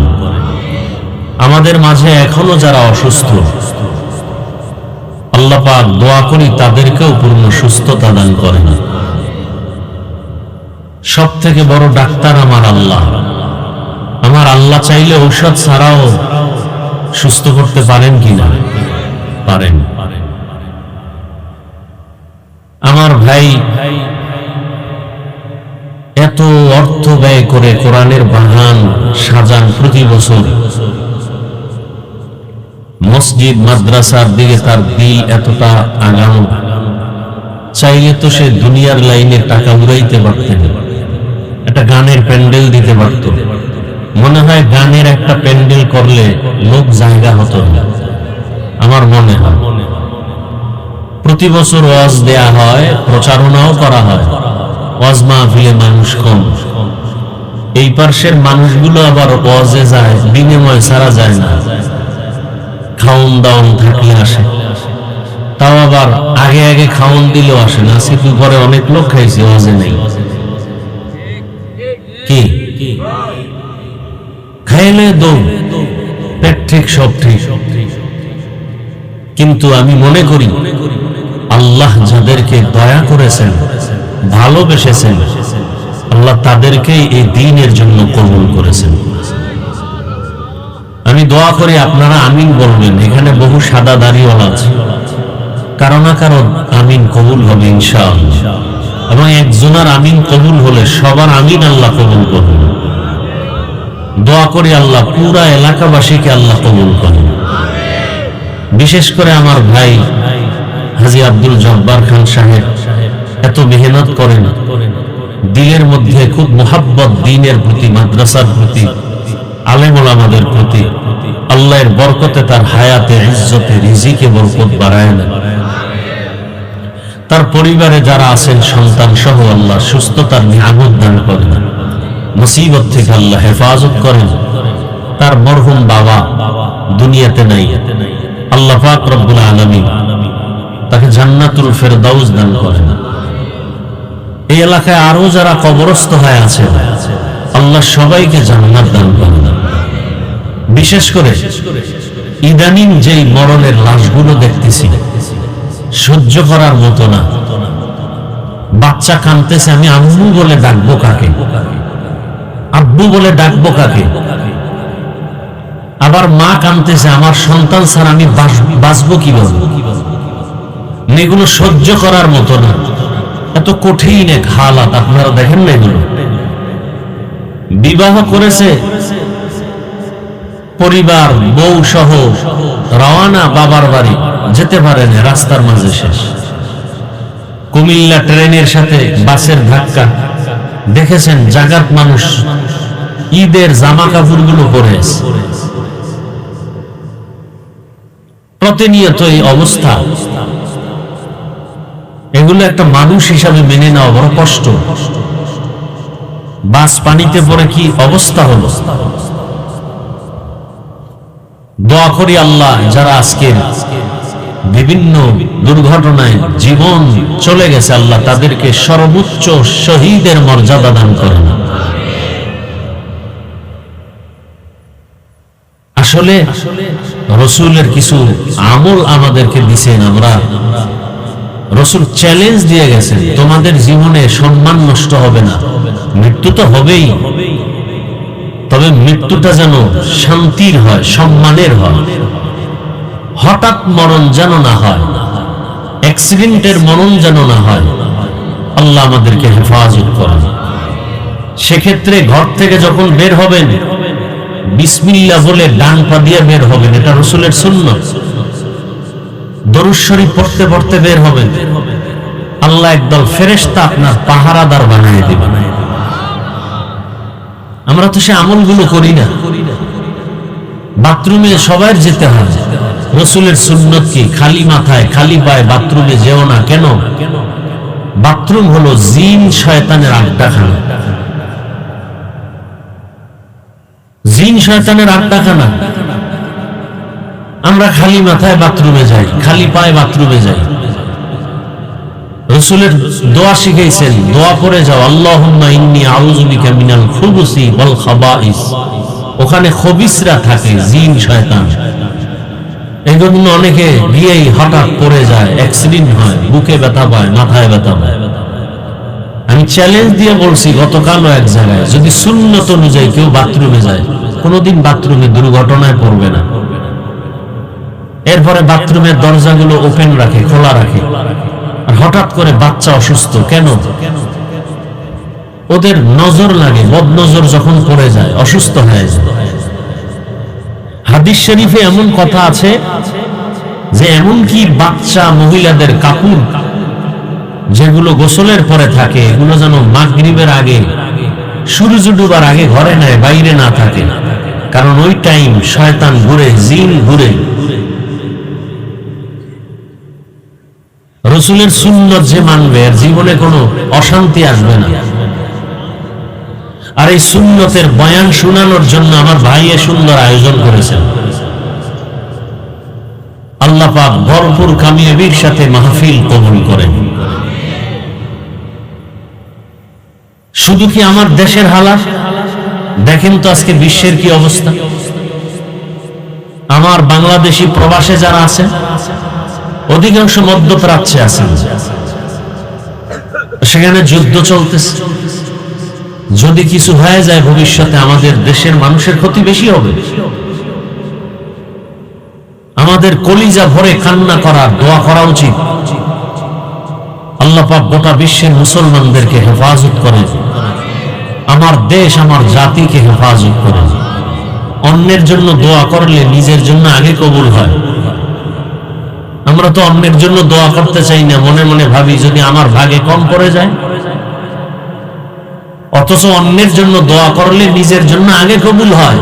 আমাদের মাঝে এখনো যারা অসুস্থ আল্লাহ পাক দোয়া করি তাদেরকেও পূর্ণ সুস্থতা দান করেন। সব থেকে বড় ডাক্তার আমার আল্লাহ। আমার আল্লাহ চাইলে ঔষধ ছাড়াও সুস্থ করতে পারেন কিনা? পারেন। আমার ভাই এত অর্থ ব্যয় করে কোরআনের বাগান সাজান প্রতি বছর, মসজিদ মাদ্রাসার দিকে তার দিল এতটা আগানো, চাইলে তো সে দুনিয়ার লাইনে টাকা উড়াইতে পারতেন, একটা গানের প্যান্ডেল দিতে পারত। মনে হয় গানের একটা প্যান্ডেল করলে লোক জায়গা হতো না, আমার মনে হয়। প্রতি বছর ওয়াজ দেয়া হয়, প্রচারণাও করা হয়, ওয়াজ মাহফিলে মানুষ কম। এই পার্শ্বের মানুষগুলো আবার ওয়াজে যায়, বিনিময় ছাড়া যায় না, খাওন দাওন থাকলে আসে। তাও আবার আগে আগে খাওন দিলেও আসে না, সেটু পরে অনেক লোক খাইছে, ওয়াজে নেই। কি খাইলে দৌড়, পেট ঠিক সব ঠিক। কিন্তু আমি মনে করি আল্লাহ যাদেরকে দয়া করেছেন, ভালোবেসেছেন, আল্লাহ তাদেরকে এই দ্বীনের জন্য কবুল করেছেন। আমি দোয়া করি আপনারা আমিন বলবেন। এখানে বহু সাদা দাড়িওয়ালা আছে, কারো না কারো আমিন কবুল হবে ইনশাআল্লাহ। এবং একজনের আমিন কবুল হলে সবার আমিন আল্লাহ কবুল করবেন। দোয়া করি আল্লাহ পুরা এলাকাবাসীকে আল্লাহ কবুল করেন। বিশেষ করে আমার ভাই হাজী আব্দুল জব্বার খান সাহেব এত মেহনত করেন, দিলের মধ্যে খুব মোহাব্বত দ্বীনের প্রতি, মাদ্রাসার প্রতি, আলেম ওলামাদের প্রতি। আল্লাহর বরকতে তার হায়াতে, ইজ্জতে, রিজিকে বরকত বাড়ায় না। তার পরিবারে যারা আছেন সন্তান সহ আল্লাহ সুস্থতার নিয়ামত দান করেন, মুসিবত থেকে আল্লাহ হেফাজত করেন। তার মরহুম বাবা দুনিয়াতে নাই, আল্লাহ পাক রব্বুল আলামিন তাকে জান্নাতুল ফেরদাউস দান করেন। এই এলাকায় আরো যারা কবরস্থ হয়ে আছে আল্লাহ সবাইকে জান্নাত দান করেন। বিশেষ করে ইদানিং যেই মরণের লাশগুলো দেখতেছি সহ্য করার মতো না। বাচ্চা কাঁদতেছে, আমি আম্মু বলে ডাকবো কাকে, আব্বু বলে ডাকবো কাকে? আবার মা কাঁদতেছে, আমার সন্তান স্যার আমি বাঁচবো কিভাবে? এগুলো সহ্য করার মতো না। এত কঠিন এক হালাত, আপনারা দেখেন না এগুলো। বিবাহ করেছে পরিবার, বউ সহ রওয়ানা বাবার বাড়ি, যেতে পারে না, রাস্তার মাঝে শেষ। কুমিল্লা ট্রেনের সাথে বাসের ধাক্কা, দেখেছেন জাগাত মানুষ ঈদের জামা কাপড় গুলো পরে আছে। প্রতিনিয়ত এই অবস্থা, এগুলো একটা মানুষ হিসাবে মেনে নেওয়া বড় কষ্ট। বাস পানিতে পড়ে কি অবস্থা হলো। দোয়া করি আল্লাহ যারা আজকে বিভিন্ন দুর্ঘটনায় জীবন চলে গেছে আল্লাহ তাদেরকে সর্বোচ্চ শহীদের মর্যাদা দান করেন। আসলে রসুলের কিছু আমল আমাদেরকে দিছেন, আমরা রসুল চ্যালেঞ্জ দিয়ে গেছেন, তোমাদের জীবনে সম্মান নষ্ট হবে না, মৃত্যু তো হবেই, তবে মৃত্যুটা যেন শান্তির হয়, সম্মানের হয়, হঠাৎ মরণ যেন না হয়, অ্যাক্সিডেন্টের মরণ যেন না হয়। আল্লাহ আমাদেরকে হেফাজত করেন। সেক্ষেত্রে ঘর থেকে যখন বের হবেন বিসমিল্লাহ বলে ডান পা দিয়ে বের হবেন, এটা রসুলের সুন্নাত। দরুদ শরীফ পড়তে পড়তে বের হবেন, আল্লাহ একদল ফেরেশতা আপনার পাহারাদার বানিয়ে দিবেন। আমরা তো সে আমলগুলো করি না। বাথরুমে সবার যেতে হয়, রসুলের সুন্নত কি খালি মাথায় খালি পায়ে বাথরুমে যেও না। কেন? বাথরুম হলো জিন শয়তানের আড্ডাখানা, জিন শয়তানের আড্ডাখানা। আমরা খালি মাথায় বাথরুমে যাই, খালি পায়ে বাথরুমে যাই। রসুলের দোয়া শিখাইছেন, দোয়া করে যাও, আল্লাহুম্মা ইন্নী আউযু বিকা মিনাল খুবুসি ওয়াল খাবাইস। ওখানে খবিসরা থাকে, জিন শয়তান। এজন্য অনেকে গিয়েই হঠাৎ পড়ে যায়, অ্যাক্সিডেন্ট হয়, বুকে ব্যথা পায়, মাথায় ব্যথা পায়। আমি চ্যালেঞ্জ দিয়ে বলছি গতকালও এক জায়গায়, যদি সুন্নত অনুযায়ী কেউ বাথরুমে যায় কোনোদিন বাথরুমে দুর্ঘটনায় পড়বে না। এরপরে বাথরুমের দরজাগুলো ওপেন রাখে, খোলা রাখে। আর হঠাৎ করে বাচ্চা অসুস্থ, কেন? ওদের নজর লাগে, বদনজর যখন পড়ে যায় অসুস্থ হয়ে যায়। হাদিস শরীফে এমন কথা আছে যে এমনকি বাচ্চা মহিলাদের কাপড় যেগুলো গোসলের পরে থাকে এগুলো যেন মাগরিবের আগে, সূর্য ডুবার আগে ঘরে নেয়, বাইরে না থাকে। কারণ ওই টাইম শয়তান ঘুরে, জিন ঘুরে। রসুলের সুন্নত যে মানবে আর জীবনে কোনো অশান্তি আসবে না। আর এই সুন্নতের বয়ান শোনানোর জন্য আমার ভাইয়ে সুন্দর আয়োজন করেছেন। আল্লাহ পাক ভরপুর কামিয়াবির সাথে মাহফিল কবুল করেন। শুধু কি আমার দেশের হালাত দেখেন তো, আজকে বিশ্বের কি অবস্থা। আমার বাংলাদেশি প্রবাসে যারা আছেন অধিকাংশ মধ্যপ্রাচ্যে আছেন, সেখানে যুদ্ধ চলতেছে, যদি কিছু হয়ে যায় ভবিষ্যতে আমাদের দেশের মানুষের ক্ষতি বেশি হবে। আমাদের কলিজা ভরে কান্না করা, দোয়া করা উচিত আল্লাহ পাক গোটা বিশ্বের মুসলমানদেরকে হেফাজত করেন, আমার দেশ আমার জাতিকে হেফাজত করেন। অন্যের জন্য দোয়া করলে নিজের জন্য আগে কবুল হয়। আমরা তো অন্যের জন্য দোয়া করতে চাই না, মনে মনে ভাবি যদি আমার ভাগে কম পড়ে যায়। অথচ অন্যের জন্য দোয়া করলে নিজের জন্য আগে কবুল হয়।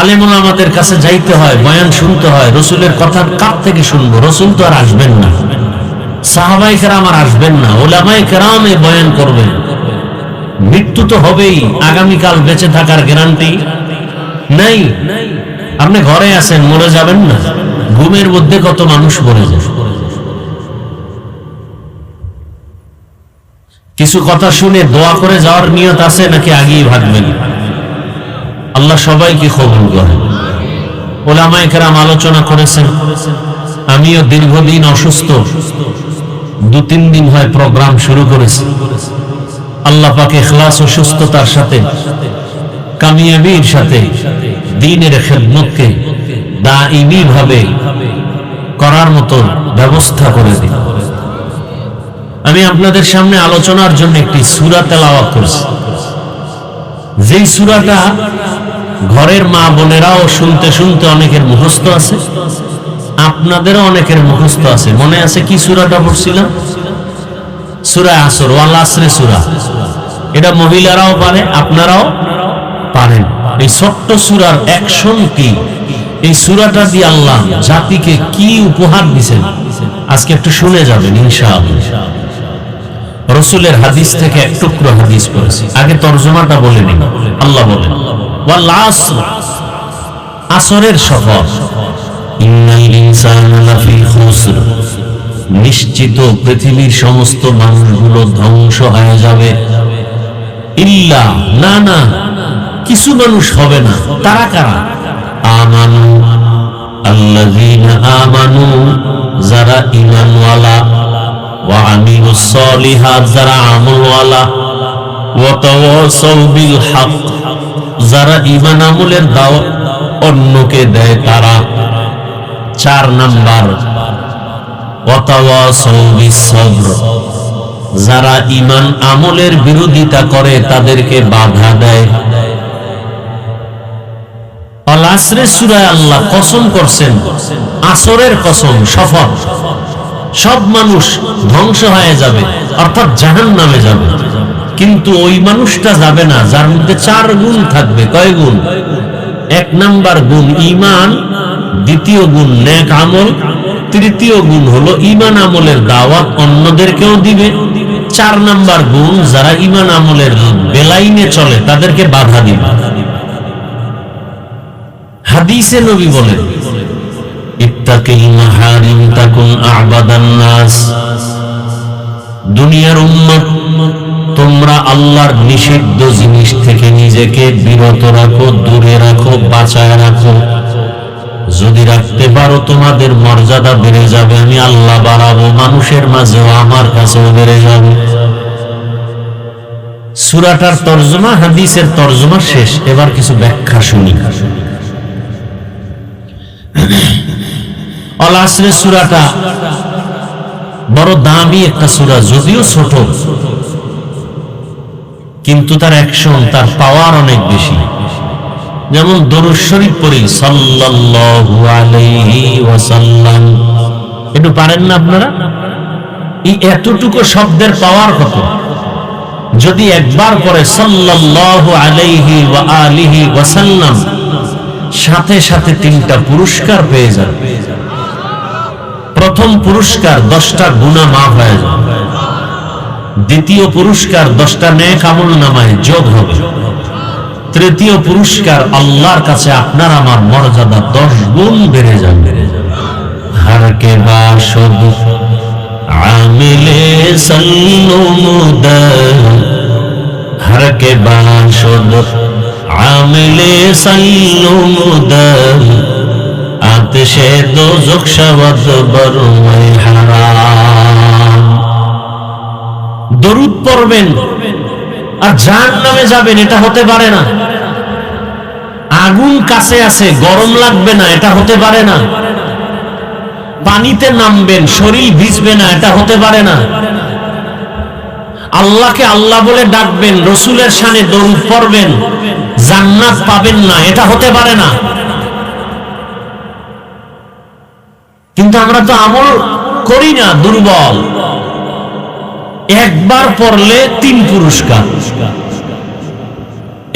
আলেম ওলামাদের কাছে যাইতে হয়, বয়ান শুনতে হয়। রসুলের কথা কার থেকে শুনবো? রসুল তো আর আসবেন না, সাহাবায়ে কেরাম আর আসবেন না, উলামায়ে কেরাম বয়ান করবেন। মৃত্যু তো হবেই, আগামীকাল বেঁচে থাকার গ্যারান্টি নাই। আপনি ঘরে আছেন, মরে যাবেন না। ঘুমের মধ্যে কত মানুষ মরে যায়। কিছু কথা শুনে দোয়া করে যাওয়ার নিয়ত আছে নাকি আগেই ভাগবেন? আল্লাহ সবাইকে কবুল করেন। উলামায়ে কেরাম আলোচনা করেছেন। আমিও দীর্ঘদিন অসুস্থ, 2-3 দিন হয় প্রোগ্রাম শুরু করেছি। আল্লাহ পাক ইখলাস ও সুস্থতার সাথে, কামিয়াবির সাথে দ্বীনের খেদমতকে দাইমি ভাবে করার মতো ব্যবস্থা করে দিন। আমি আপনাদের সামনে আলোচনার জন্য একটি সূরা তেলাওয়াত করছি, যেই সূরাটা ঘরের মা বোনেরাও শুনতে শুনতে অনেকের মুখস্থ আছে, আপনাদেরও অনেকের মুখস্থ আছে। মনে আছে কি সূরাটা পড়ছিলাম? সূরা আসর, ওয়াল আসরে সূরা। এটা মহিলারাও পারে, আপনারাও পারেন। এই ছোট্ট সূরার অ্যাকশন কি, এই সূরাটা দিয়ে আল্লাহ জাতিকে কি উপহার দিয়েছেন আজকে একটু শুনে যাবেন ইনশাআল্লাহ। রাসূলের হাদিস থেকে এক টুকরো হাদিস পড়েছি, আগে তরজমাটা বলে নিন। আল্লাহ বলেন, ওয়াল আসর, আসরের শপথ, ইন্নাল ইনসানা লাফি খুসর, নিশ্চিত পৃথিবীর সমস্ত মানুষগুলো ধ্বংস হয়ে যাবে। ইল্লা, না না, কিছু মানুষ হবে না। তারা কারা? আমানু, আল্লাযীনা আমানু, যারা ঈমানওয়ালা, ওয়া আমিলুস সলিহাত, যারা আমলওয়ালা, ওয়া তাওয়াসাউ বিল হক, যারা ঈমান আমলের দাওয়াত অন্যকে দেয় তারা। 4 নাম্বার, ওয়া তাওয়াসাউ বিস সবর, যারা ঈমান আমলের বিরোধিতা করে তাদেরকে বাধা দেয়। আল আসরের সূরায় আল্লাহ কসম করছেন, আসরের কসম, শপথ, সব মানুষ ধ্বংস হয়ে যাবে, অর্থাৎ জাহান্নামে যাবে। কিন্তু ওই মানুষটা যাবে না যার মধ্যে 4 গুণ থাকবে। কয় গুণ? 1 নাম্বার গুণ ঈমান, 2য় গুণ নেক আমল, 3য় গুণ হলো ঈমান আমলের দাওয়াত অন্যদেরকেও দিবে, 4 নাম্বার গুণ যারা ঈমান আমলের বেলাইনে চলে তাদেরকে বাধা দিবে। হাদিসে নবী বলেন, ইত্তাকিল মাহারিম তাকুন আ'বাদান নাস, দুনিয়ার উম্মত তোমরা আল্লাহর নিষিদ্ধ জিনিস থেকে নিজেকে বিরত রাখো, দূরে রাখো, বাঁচায় রাখো। যদি রাখতে পারো তোমাদের মর্যাদা বেড়ে যাবে, আমি আল্লাহ বাড়াবো, মানুষের মাঝেও আমার কাছেও বেড়ে যাবে। সূরাটার তরজমা, হাদিসের তরজমা শেষ। এবার কিছু ব্যাখ্যা শুনি। আল আসরের সূরাটা বড় দামি একটা সূরা, যদিও ছোট, কিন্তু তার অ্যাকশন, তার পাওয়ার অনেক বেশি। যেমন দরুদ শরীফ পড়ি, সাল্লাল্লাহু আলাইহি ওয়াসাল্লাম, একটু পারেন না আপনারা? এই এতটুকু শব্দের পাওয়ার কত? যদি একবার পরে সাল্লাল্লাহু আলাইহি ওয়া আলিহি ওয়াসাল্লাম, সাথে সাথে 3টা পুরস্কার পেয়ে যাবে। প্রথম পুরস্কার 10টা গুনাহ মাফ হয়ে যাবে, দ্বিতীয় পুরস্কার 10টা নেক আমল নামায় যোগ হবে, তৃতীয় পুরস্কার আল্লাহর কাছে আপনার আমার মর্যাদা 10 গুণ বেড়ে যাবে। হর কে বাশুদ আমিলে সন্নুমুদ, হর কে বাশুদ আমিলে সন্নুমুদ, আতশে দোজখ শবদ বরুয়ে হারাম। দরুদ পড়বেন আর জাহান্নামে যাবেন, এটা হতে পারে না। আগুন কাছে আছে, গরম লাগবে না, এটা হতে পারে না। পানিতে নামবেন, শরীর ভিজবে না, এটা হতে পারে না। আল্লাহকে আল্লাহ বলে ডাকবেন, রসুলের শানে দরুদ পড়বেন, জান্নাত পাবেন না, এটা হতে পারে না। কিন্তু আমরা তো আমল করি না, দুর্বল। একবার পড়লে 3 পুরস্কার।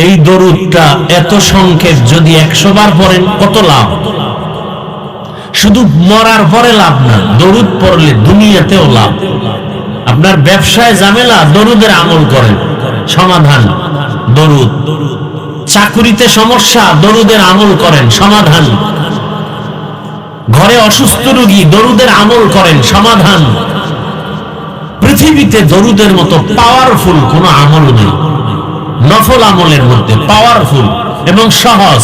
এই দরুদটা এত সংক্ষেপ, যদি 100 বার পড়েন কত লাভ। শুধু মরার পরে লাভ না, দরুদ পড়লে দুনিয়াতেও লাভ। আপনার ব্যবসায় ঝামেলা, দরুদের আমল করেন, সমাধান দরুদ। চাকুরিতে সমস্যা, দরুদের আমল করেন, সমাধান। ঘরে অসুস্থ রোগী, দরুদের আমল করেন, সমাধান। পৃথিবীতে দরুদের মতো পাওয়ারফুল কোন আমল নেই। নফল আমলের মধ্যে পাওয়ারফুল এবং সহজ।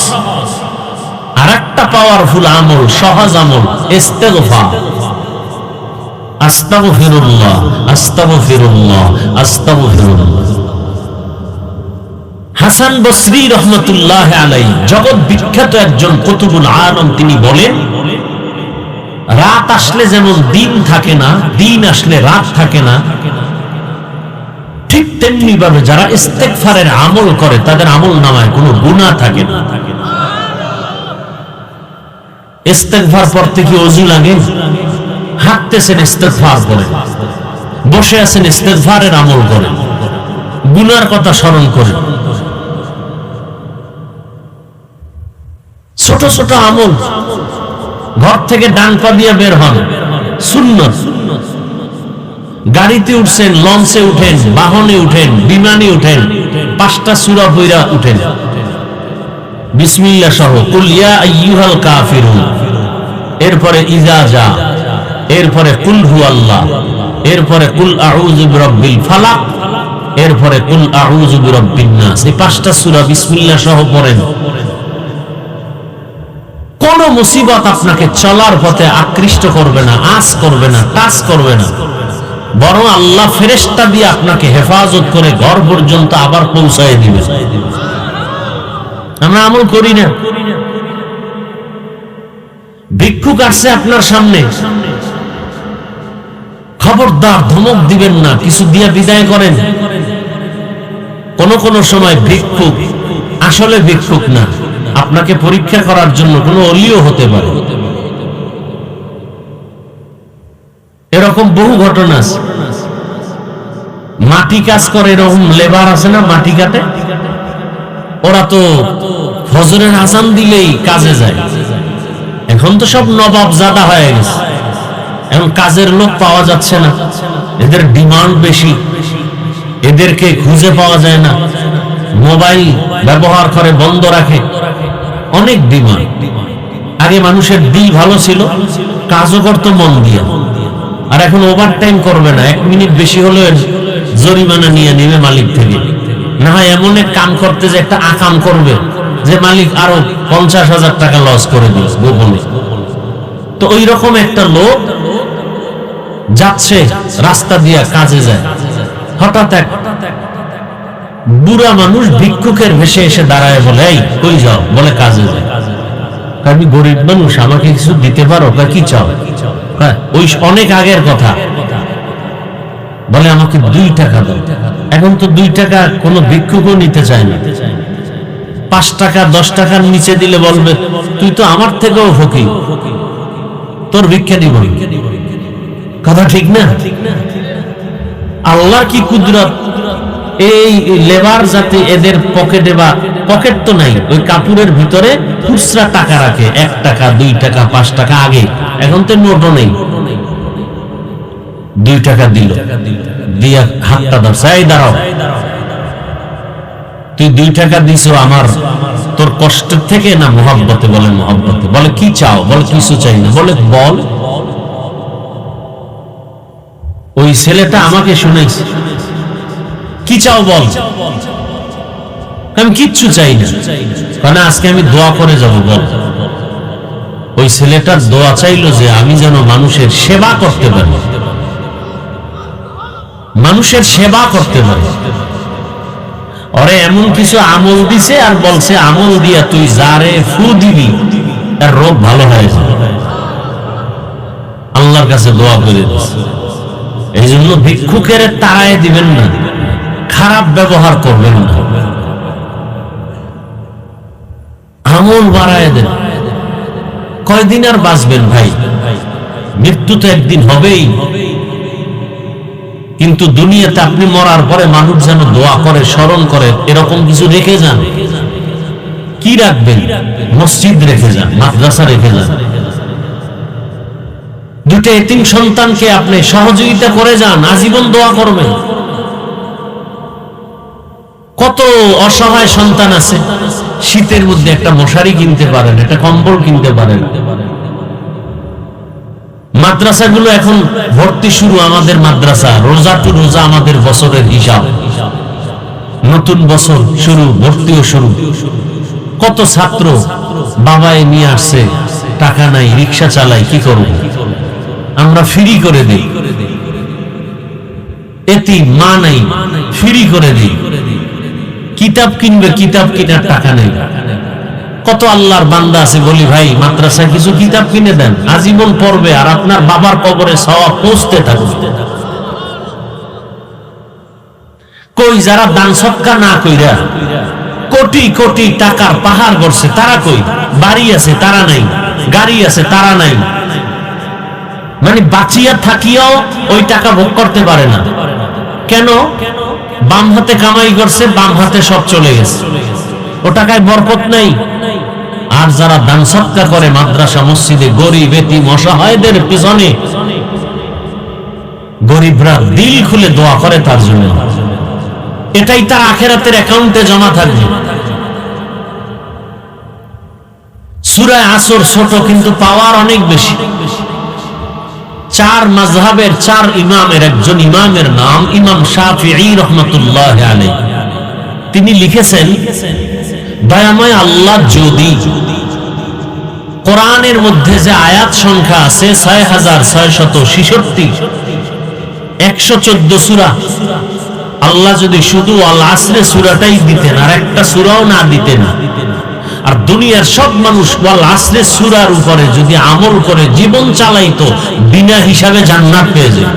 আর একটা পাওয়ারফুল আমল, সহজ আমল, ইস্তেগফার। আস্তাগফিরুল্লাহ, আস্তাগফিরুল্লাহ, আস্তাগফিরুল্লাহ। হাসান বসরি রহমতুল্লাহ আলাইহি, জগৎ বিখ্যাত একজন কুতুবুল আলম, তিনি বলেন, রাত আসলে যেমন দিন থাকে না, দিন আসলে রাত থাকে না, ঠিক তেমনি ভাবে যারা ইস্তেগফারের আমল করে তাদের আমল নামায় কোনো গুনাহ থাকে না। ইস্তেগফার পড়তে কি ওযু লাগে? হাঁটতেছেন ইস্তেগফার করেন, বসে আছেন ইস্তেগফারের আমল করেন, গুনার কথা স্মরণ করেন। ছোট ছোট আমল, ঘর থেকে ডান পা দিয়ে বের হন, সুন্নত। গাড়িতে উঠছেন, লঞ্চে উঠেন, বাহনে উঠেন, বিমানে উঠেন, 5টা সূরা পড়া উঠেন, বিসমিল্লাহ সহ, কুল ইয়া আইয়ুহাল কাফিরুন, এরপরে ইজা জা, এরপরে কুল হুয়াল্লাহ, এরপরে কুল আউযু বিরাব্বিল ফালাক, এরপরে কুল আউযু বিরাব্বিন নাস। এই 5টা সূরা বিসমিল্লাহ সহ পড়েন। কোন মুসিবত আপনাকে চলার পথে আকৃষ্ট করবে না, আঁচ করবে না, টাচ করবে না, বরং আল্লাহ ফেরেশতা দিয়ে আপনাকে হেফাজত করে ঘর পর্যন্ত আবার পৌঁছায় দিবে। আমরা আমল করি না। ভিক্ষুক আসছে আপনার সামনে, খবরদার ধমক দিবেন না, কিছু দিয়ে বিদায় করেন। কোন কোন সময় ভিক্ষুক আসলে ভিক্ষুক না, আপনাকে পরীক্ষা করার জন্য কোনো অলিও হতে পারে। এরকম বহু ঘটনা আছে। মাটি কাজ করে, এরকম লেবার আছে না, মাটি কাটে, ওরা তো ফজরের আযান দিলেই কাজে যায়। এখন তো সব নবাব জাদা হয়ে গেছে, এখন কাজের লোক পাওয়া যাচ্ছে না, এদের ডিমান্ড বেশি, এদেরকে খুঁজে পাওয়া যায় না, মোবাইল ব্যবহার করে বন্ধ রাখে, অনেক ডিমান্ড। আগে মানুষের দিল ভালো ছিল, কাজও করতো মন দিয়ে। আর এখন ওভার টাইম করবে না, 1 মিনিট বেশি হলে জরিমানা নিয়ে নেবে মালিক থেকে। না হয় এমন এক কাম করতে যে একটা আকাম করবে যে মালিক আরো 50,000 টাকা লস করে দিল গোপনে। তো ওই রকম একটা লোক যাচ্ছে রাস্তা দিয়া, কাজে যায়, হঠাৎ এক বুড়া মানুষ ভিক্ষুকের ভেসে এসে দাঁড়ায়, বলে, এই কই যাও? বলে, কাজে যায়। আমি গরিব মানুষ, আমাকে কিছু দিতে পারো? কি চাও? ওই অনেক আগের কথা। বলে, আমাকে 2 টাকা দাও। এখন তো 2 টাকা কোনো ভিক্ষুকও নিতে চায় না। 5 টাকা 10 টাকার নিচে দিলে বলবে, তুই তো আমার থেকেও ফকির, তোর ভিক্ষা দিব। কথা ঠিক না? আল্লাহ কি কুদরত! এই লেবার যাতে এদের পকেটে, বা পকেট তো নাই, ওই কাপড়ের ভিতরে খুচরা টাকা রাখে, 1 টাকা 2 টাকা 5 টাকা। আগে, এখন তো নোটও নেই। 2 টাকা দিল, দিয়া হাতটা ধরছে, এই দাঁড়াও, তুই 2 টাকা দিছো আমার, তোর কষ্টের থেকে না মহব্বতে? বলে, মহব্বতে। বলে, কি চাও? বলে, কিছু চাই না। বলে, বল। ওই ছেলেটা আমাকে শুনেছে, কি চাও বল। আমি কিচ্ছু চাই না, কারণ আজকে আমি দোয়া করে যাব। বল। ওই ছেলেটার দোয়া চাইলো যে আমি যেন মানুষের সেবা করতে পারি, মানুষের সেবা করতে পারি। ওরে এমন কিছু আমল দিছে আর বলছে আমল দিয়া তুই যারে ফু দিবি তার রোগ ভালো হয়ে যাবে। আল্লাহর কাছে দোয়া করে দিছে। এই জন্য ভিক্ষুকের তাড়ায় দিবেন না, খারাপ ব্যবহার করবেন না, আমল বাড়ায় দেন। কয়দিন আর বাঁচবেন ভাই? মৃত্যু তো একদিন হবেই। কিন্তু দুনিয়াতে আপনি মরার পরে মানুষ যেন দোয়া করে, স্মরণ করে, এরকম কিছু রেখে যান। কি রাখবেন? মসজিদ রেখে যান, মাদ্রাসা রেখে যান। দুটো এতিম সন্তানকে আপনি সহযোগিতা করে যান, আজীবন দোয়া করবেন। কত অসহায় সন্তান আছে, শীতের মধ্যে একটা মশারি কিনতে পারেন, একটা কম্বল কিনতে পারেন। মাদ্রাসাগুলো এখন ভর্তি শুরু, আমাদের মাদ্রাসা রোজা টু রোজা আমাদের বছরের হিসাব। নতুন বছর শুরু, ভর্তিও শুরু। কত ছাত্র বাবাই নিয়ে আসছে, টাকা নাই, রিক্সা চালাই, কি করব? আমরা ফ্রি করে দিই। এতিম মা নাই, ফ্রি করে দিই। কিতাব কিনবে, কিতাব কেনার টাকা নেই। কত আল্লাহর বান্দা আছে, বলি ভাই মাদ্রাসায় কিছু কিতাব কিনে দেন, আজীবন পড়বে আর আপনার বাবার কবরে সওয়াব পৌঁছতে থাকবে। কই যারা দান সদকা না কইরা কোটি কোটি টাকার পাহাড় গড়ছে, তারা কই? বাড়ি আছে তারা নাই, গাড়ি আছে তারা নাই, মানে বাঁচিয়া থাকিয়াও ওই টাকা ভোগ করতে পারে না। কেন? বাম হাতে কামাই করছে, বাম হাতে সব চলে গেছে, ও টাকায় বরকত নাই। আর যারা দান সদকা করে মাদ্রাসা মসজিদে, গরিব এতিম অসহায়দের পিছনে, গরিবরা দিল খুলে দোয়া করে তার জন্য, এটাই তার আখিরাতের অ্যাকাউন্টে জমা থাকবে। সূরা আসর ছোট কিন্তু পাওয়ার অনেক বেশি। চার মাযহাবের চার ইমামের একজন ইমামের নাম ইমাম শাফিঈ রাহমাতুল্লাহি আলাইহি। তিনি লিখেছেন, দয়াময় আল্লাহ যদি কোরআনের মধ্যে যে আয়াত সংখ্যা আছে ৬৬৬৬ ১১৪ সূরা, আল্লাহ যদি শুধু আল আসরে সূরাটাই দিতেন আর একটা সূরাও না দিতেন, আর দুনিয়ার সব মানুষ ওয়াল আসরে সূরার উপরে যদি আমল করে জীবন চালাইতো, বিনা হিসাবে জান্নাত পেয়ে যেত।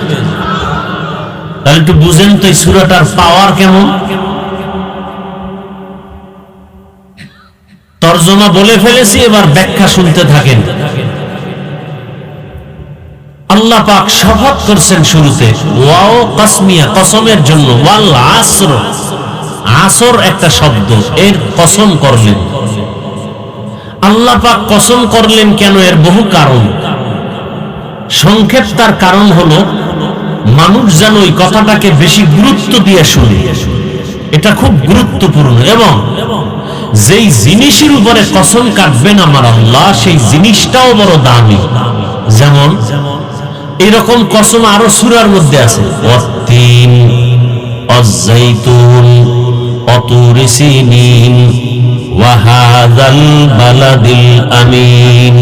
তাহলে একটু বুঝেন তো এই সূরাটার পাওয়ার কেমন। তরজমা বলে ফেলেছি, এবার ব্যাখ্যা শুনতে থাকেন। আল্লাহ পাক শপথ করছেন শুরুতে, ওয়াও কসমিয়া, কসমের জন্য, ওয়াল আসর, আসর একটা শব্দ, এর কসম করলেন। আল্লাহ পাক কসম করলেন কেন? এর বহু কারণ। সংক্ষেপ তার কারণ হলো মানুষ যেন ওই কথাটাকে বেশি গুরুত্ব দিয়ে শুনে। এটা খুব গুরুত্বপূর্ণ, এবং যেই জিনিসের উপরে কসম কাটবেন আমার আল্লাহ, সেই জিনিসটাও বড় দামি। যেমন এরকম কসম আরো সূরার মধ্যে আছে, ওয়াত্তিন ওয়াজ-যাইতুন ওয়াতুর সিনিন ওয়া হাযাল বালাদিল আমিন।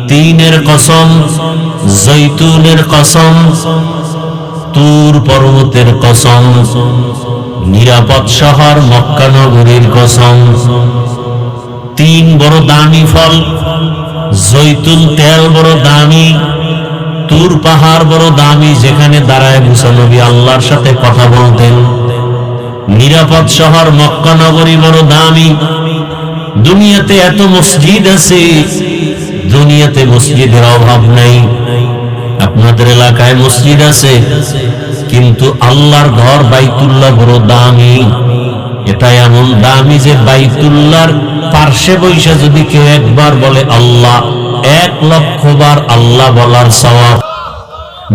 তিনের কসম, জৈতুনের কসম, তুর পর্বতের কসম, নিরাপদ শহর মক্কা নগরীর কসম। তিন বড় দামি ফল, জৈতুন তেল বড় দামি, তুর পাহাড় বড় দামি, যেখানে দাঁড়ায় মুসা নবী আল্লাহর সাথে কথা বলতেন। নিরাপদ শহর মক্কা নগরী বড় দামি। দুনিয়াতে এত মসজিদ আছে, দুনিয়াতে মসজিদের অভাব নাই। আপনাদের এলাকায় মসজিদ আছে, কিন্তু আল্লাহর ঘর বাইতুল্লাহ বড় দামি। এটা এমন দামি যে বাইতুল্লাহর পার্শ্বে বৈশা যদি কেউ একবার বলে আল্লাহ, ১,০০,০০০ বার আল্লাহ বলার সওয়াব।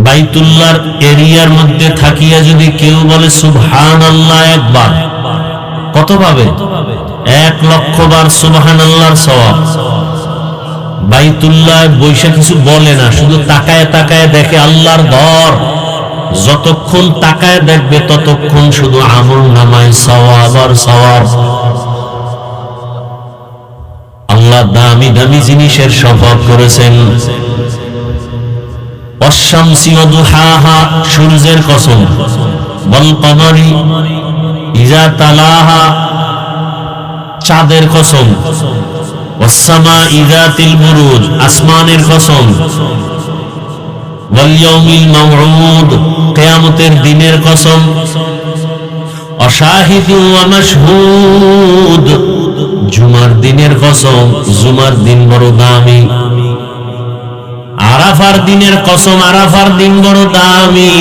বাইতুল্লাহর এরিয়ার মধ্যে থাকিয়া যদি কেউ বলে সুবহানাল্লাহ একবার, কত পাবে? ১,০০,০০০ বার সুবহানাল্লাহর সওয়াব। বাইতুল্লাহ বৈশা কিছু বলে না, শুধু তাকায় তাকায় দেখে আল্লাহর ঘর। যতক্ষণ তাকায় দেখবে ততক্ষণ শুধু আমল নামায় সওয়াব আর সওয়াব। আল্লাহ দামি দামি জিনিসের শপথ করেছেন। ওয়াশ-শামসি ওয়া দুহাহা, সূর্যের কসম, ওয়াল কমারি, ইজা তালাহা চাঁদের কসম, ওয়াসসামাই যাতিল বুরুজ আসমানের কসম, ওয়াল ইয়াউমিল মাউউদ কিয়ামতের দিনের কসম, অশাহিদিন ওয়া মাশহুদ জুমার দিনের কসম, জুমার দিন বড় দামি, আরাফার দিনের কসম, আরাফার দিন বড় দামি।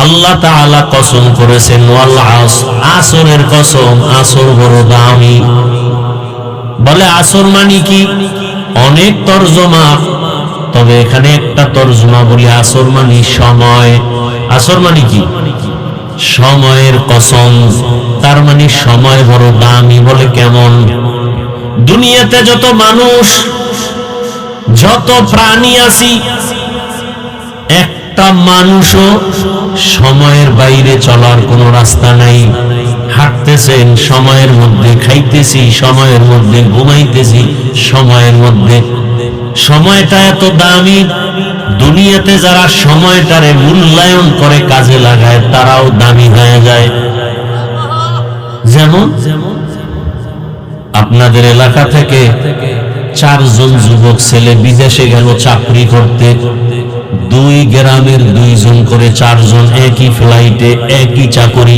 আল্লাহ তাআলা কসম করেছেন ওয়াল আসর, আসরের কসম, আসর বড় দামি। বলে আসর মানে কি? অনেক তরজমা, তবে এখানে একটা তরজমা বলি, আসর মানে সময়। আসর মানে কি? সময়ের কসম, তার মানে সময় বড় দামি। বলে কেমন? দুনিয়াতে যত মানুষ, যত প্রাণী আছি, একটা মানুষও সময়ের বাইরে চলার কোনো রাস্তা নাই। হাঁটতেছেন সময়ের মধ্যে, খাইতেছি সময়ের মধ্যে, ঘুমাইতেছি সময়ের মধ্যে। সময়টা এত দামি, দুনিয়াতে যারা সময়টারে মূল্যায়ন করে কাজে লাগায় তারাও দামি হয়ে যায়। যেমন আপনাদের এলাকা থেকে 4 জন যুবক ছেলে বিদেশে গেল চাকরি করতে, 2 গ্রামের 2 জন করে 4 জন একই ফ্লাইটে, একই চাকরি।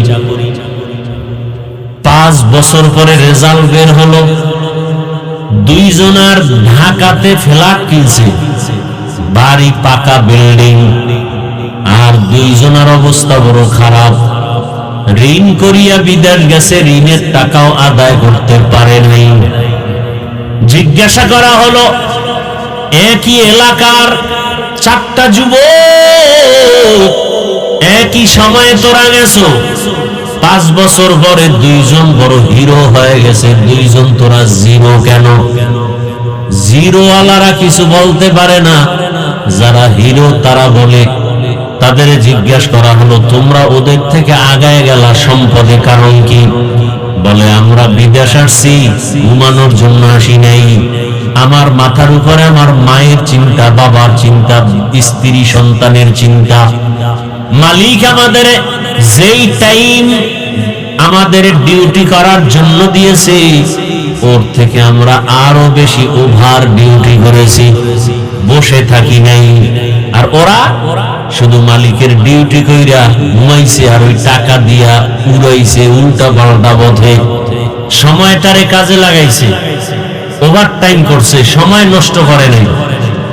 5 বছর পরে রেজাল্ট বের হলো, 2 জনার ঢাকাতে ফ্ল্যাট কিনছে, বাড়ি পাকা বিল্ডিং, আর 2 জনার অবস্থা বড় খারাপ। ঋণ করিয়া বিদেশ গেছে, ঋণের টাকাও আদায় করতে পারে নাই। জিজ্ঞাসা করা হলো, একই এলাকার 4টা যুবক, একই সময়ে তোরা গেছো, 5 বছর পরে 2 জন বড় হিরো হয়ে গেছে, 2 জন তোরা জিরো কেন? জিরোওয়ালারা কিছু বলতে পারে না, যারা হিরো তারা বলে। তাদের জিজ্ঞাসা করা হলো, তোমরা ওদের থেকে আগায় গেলা সম্পদে, কারণ কি? বলে আমরা বিদেশ আসছি, ঘুমানোর জন্য আসি নাই। আমার মাথার উপরে আমার মায়ের চিন্তা, বাবার চিন্তা, স্ত্রী সন্তানের চিন্তা। মালিক আমাদের যেই টাইম আমাদের ডিউটি করার জন্য দিয়েছে, ওর থেকে আমরা আরো বেশি ওভার ডিউটি করেছি, বসে থাকি নাই। আর ওরা শুধু মালিকের ডিউটি কইরা ঘুমাইছে, আর ওই টাকা দিয়া উড়াইছে উল্টা পাল্টা পথে। সময়টারে কাজে লাগাইছে, ওভার টাইম করছে, সময় নষ্ট করে নাই,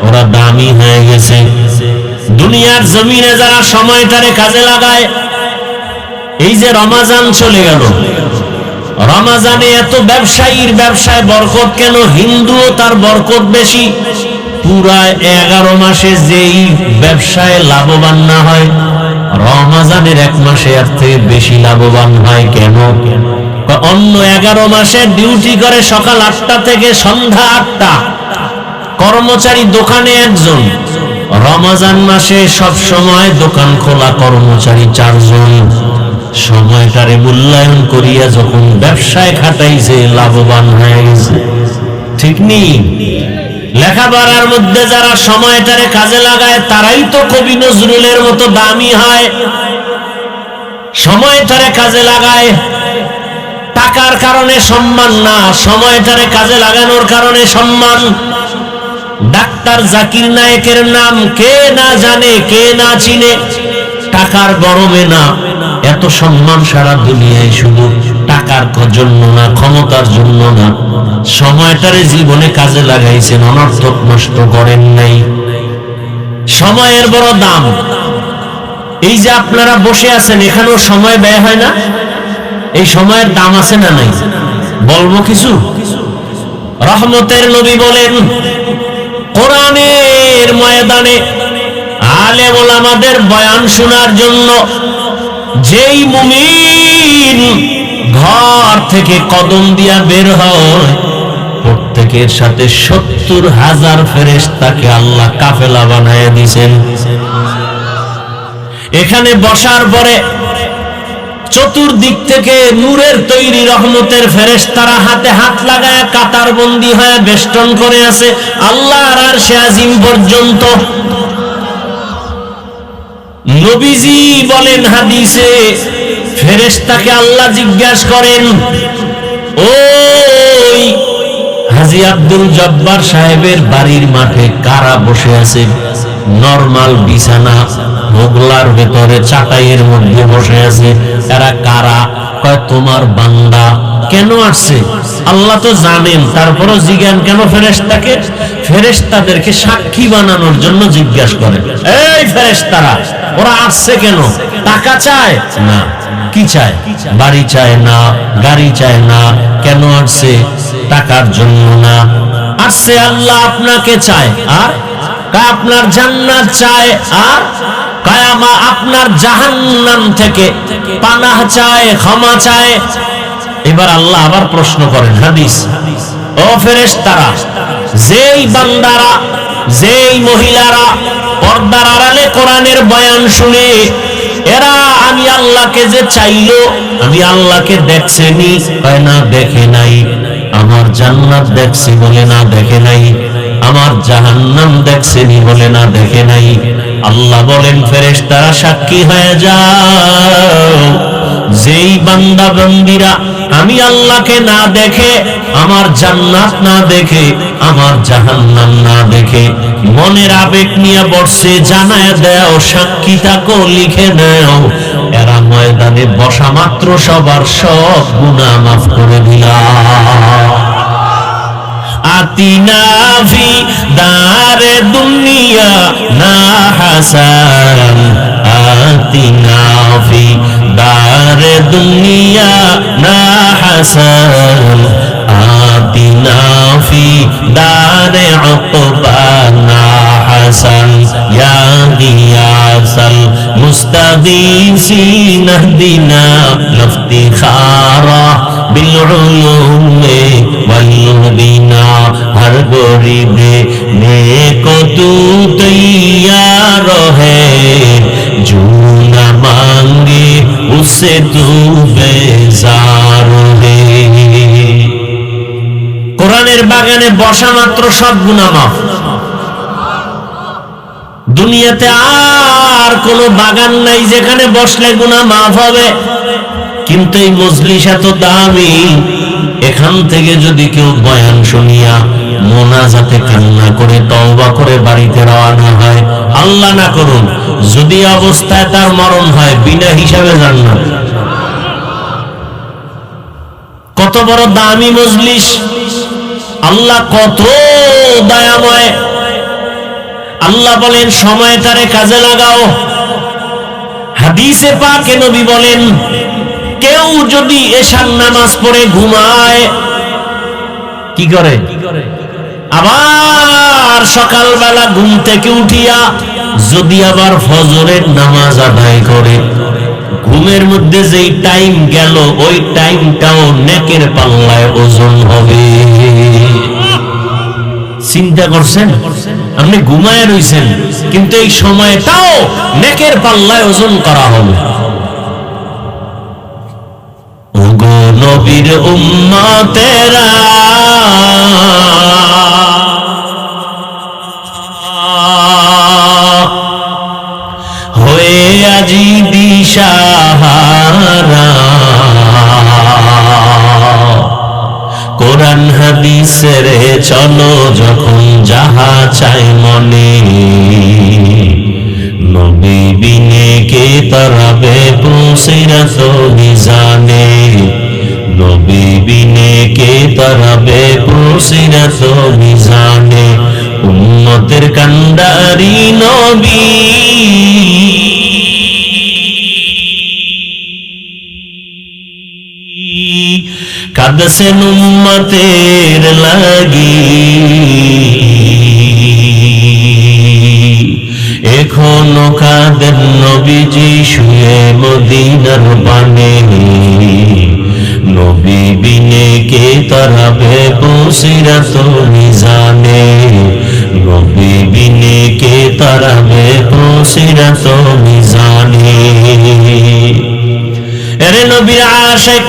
ওরা দামি হয়ে গেছে। দুনিয়ার জমিনে যারা সময়টারে কাজে লাগায়, এই যে রমাজান চলে গেল, রমাজানে এত ব্যবসায়ীর ব্যবসায় বরকত কেন? হিন্দুও তার বরকত বেশি। পুরা 11 মাসে যেই ব্যবসায় লাভবান না হয়, রমাজানের 1 মাসে এর থেকে বেশি লাভবান হয় কেন? অন্য 11 মাসে ডিউটি করে সকাল 8টা থেকে সন্ধ্যা 8টা, কর্মচারী দোকানে 1 জন। রমাজান মাসে সব সময় দোকান খোলা, কর্মচারী 4 জন। সময়টারে মূল্যায়ন করিয়া যখন ব্যবসায় খাটাইছে, লাভবান হয়ে গেছে। ঠিক নেই? লেখাপড়ার মধ্যে যারা সময়টারে কাজে লাগায়, তারাই তো কবি নজরুলের মতো দামি হয়। সময়টারে কাজে লাগায়, টাকার কারণে সম্মান না, সময়টারে কাজে লাগানোর কারণে সম্মান। ডাক্তার জাকির নায়েকের নাম কে না জানে, কে না চিনে? টাকার গরমে না, এত সম্মান সারা দুনিয়ায় শুধু টাকার জন্য না, ক্ষমতার জন্য না। সময়টারে জীবনে কাজে লাগাইছেন, অনর্থক নষ্ট করেন নাই। সময়ের বড় দাম। এই যে আপনারা বসে আছেন, এখানেও সময় ব্যয় হয় না? এই সময়ের দাম আছে না নাই? বলবো কিছু? রহমতের নবী বলেন, কোরআনের ময়দানে আলেম ওলামাদের বয়ান শোনার জন্য যেই মুমিন ঘর থেকে কদম দিয়া বের হয়, প্রত্যেকের সাথে 70,000 ফেরেশতাকে আল্লাহ কাফেলা বানায় দিয়েছেন। এখানে বসার পরে চতুর্দিক থেকে নূরের তৈরি রহমতের ফেরেশতারা হাতে হাত লাগায় কাতার বন্দী হয়ে বেষ্টন করে আছে আল্লাহর আরশে আজিম পর্যন্ত। নবীজি বলেন হাদিসে, ফেরেশতাকে আল্লাহ জিজ্ঞাসা করেন, ওই হাজী আব্দুল জব্বার সাহেবের বাড়ির মাঠে কারা বসে আছে? নরমাল বিছানা, মোগলার ভেতরে চাটাইয়ের মধ্যে বসে আছে, এরা কারা? কয় তোমার বান্দা। কেন আসছে? আল্লাহ তো জানেন, তারপরও জিজ্ঞান কেন ফেরেশতাকে? ফেরেশতাদেরকে সাক্ষী বানানোর জন্য জিজ্ঞাসা করেন, এই ফেরেশতারা ওরা আসছে কেন? টাকা চায় না? কি চায়? বাড়ি চায় না, গাড়ি চায় না। কেন আসছে? টাকার জন্য না, আসছে আল্লাহ আপনাকে চায়। আর আপনার জান্নাত চায়, আর কায়ামা আপনার জাহান্নাম থেকে পানাহ চায়, ক্ষমা চায়। এবার আল্লাহ আবার প্রশ্ন করেন, হাদিস, ও ফেরেশতারা, যেই বান্দারা, যেই মহিলারা পর্দার আড়ালে কোরআনের বয়ান শুনে এরা আমি আল্লাহকে যে চাইলো, আমি আল্লাহকে দেখছেনি? কয় না, দেখে নাই। আমার জান্নাত দেখছি বলে না, দেখে নাই। আমার জাহান্নাম দেখছেনি বলে না, দেখে নাই। আল্লাহ বলেন, ফেরেশতারা সাক্ষী হয়ে যাও, যেই বান্দা বান্দীরা আমি আল্লাহকে না দেখে, আমার জান্নাত না দেখে, আমার জাহান্নাম না দেখে মনের আবেগ নিয়ে বসে, জানায় দাও, সাক্ষী থাকো, লিখে নাও, এরা ময়দানে বসা মাত্র সবার সব গুনাহ মাফ করে দিলাম। আতিনা ফি দারে দুনিয়া না হাসান, আতিনা ফি দারে দুনিয়া না হাসান, আতিনা ফি দারে উকবা না হাসান, ইয়া গিয়াসাল মুস্তাগীসিন ইহদিনা লিফতিখারা বিল উলুমি ওয়াল হুদিনা, हर गरीब नेको तू तैयार है, जो न मांगे उससे तू बेजार है। কোরআনের বাগানে বসা মাত্র সব গুনাহ মাফ। দুনিয়াতে আর কোনো বাগান নাই যেখানে বসলে গুনাহ মাফ হবে। কিন্তু এই মজলিস এত দামি, এখান থেকে যদি কেউ বয়ান শুনিয়া মোনাজাতে কান্না করে তওবা করে বাড়িতে রওনা হয়, আল্লাহ না করুন যদি অবস্থায় তার মরণ হয়, বিনা হিসাবে জান্নাত। কত বড় দামি মজলিস, আল্লাহ কত দয়াময়। আল্লাহ বলেন সময়টারে কাজে লাগাও। হাদিসে পাকে নবী বলেন, কেউ যদি এশার নামাজ পড়ে ঘুমায়, কি করে? আবার সকালবেলা ঘুম থেকে উঠিয়া যদি আবার ফজরের নামাজ আদায় করে, ঘুমের মধ্যে যেই টাইম গেল ওই টাইমটাও নেকের পাল্লায় ওজন হবে। চিন্তা করছেন? আপনি ঘুমায় রইছেন, কিন্তু এই সময়টাও নেকের পাল্লায় ওজন করা হবে। ওগো নবীর উম্মতেরা, হয়ে আজি দিশাহারা, কোরআন হাদিসের চলো যখন যাহা চাই মনে, নবী বিনে কে তরাবে পুসিরাত মিজানে, নবী বিনে কে তরাবে পুসিরাত মিজানে, উম্মতের কান্ডারি নবী কাঁদছেন উম্মতের লাগি, এখনো কাঁদেন নবীজি শুয়ে মদিনার পানে, নবী বিনে কে তরাবে পুসিরাত মিজানে, নবী বিনে কে তরাবে পুসিরাত মিজানে। এরে নবীর আশিক,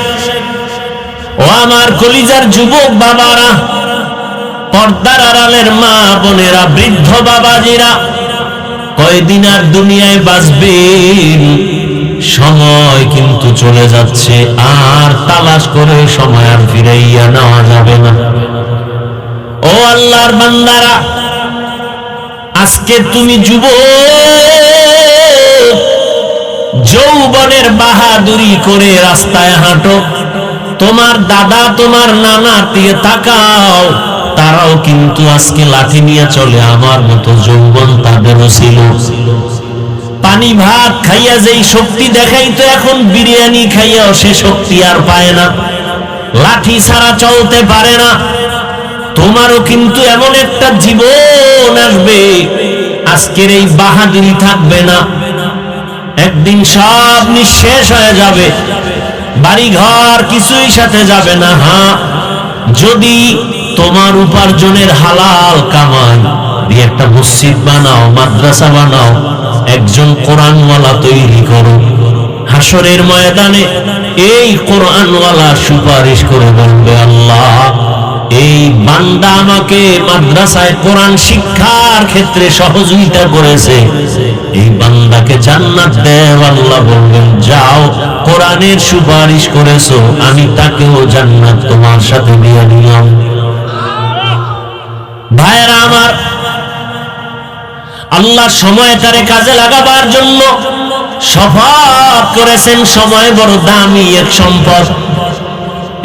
ও আমার কলিজার যুবক বাবারা, পর্দার আড়ালের মা বোনেরা, বৃদ্ধ বাবাজিরা, কয়দিন আর দুনিয়ায় বাঁচবেন? সময় কিন্তু চলে যাচ্ছে, আর তালাশ করে সময় আর ফিরাইয়া নেওয়া যাবে না। ও আল্লাহর বান্দারা, আজকে তুমি যুবক, যৌবনের বাহাদুরি করে রাস্তায় হাঁটো, তোমার দাদা তোমার নানার দিকে তাকাও, তারাও কিন্তু আজকে লাঠি নিয়ে চলে। আমার মতো যৌবন তাদেরও ছিল। পানি ভাত খাইয়া যেই শক্তি দেখাইতো, এখন বিরিয়ানি খাইয়াও সে শক্তি আর পায় না, লাঠি ছাড়া চলতে পারে না। তোমারও কিন্তু এমন একটা জীবন আসবে, আজকের এই বাহাদুরি থাকবে না, একদিন সব নিঃশেষ হয়ে যাবে, বাড়ি ঘর কিছুই সাথে যাবে না। হ্যাঁ, যদি তোমার উপার্জনের হালাল কামাই দিয়ে একটা মসজিদ বানাও, মাদ্রাসা বানাও, একজন কোরআনওয়ালা তৈরি করো, হাসরের ময়দানে এই কোরআনওয়ালা সুপারিশ করে বলবে, আল্লাহ এই বান্দা আমাকে মাদ্রাসায় কোরআন শিক্ষার ক্ষেত্রে সহযোগিতা করেছে, এই বান্দাকে জান্নাত দেও। আল্লাহ বলবেন, যাও, কোরআনের সুপারিশ করেছো, আমি তাকেও জান্নাত তোমার সাথে দিয়ে দিলাম। ভাইরা আমার, আল্লাহ সময়টারে কাজে লাগাবার জন্য শপথ করেছেন। সময় বড় দামি এক সম্পদ,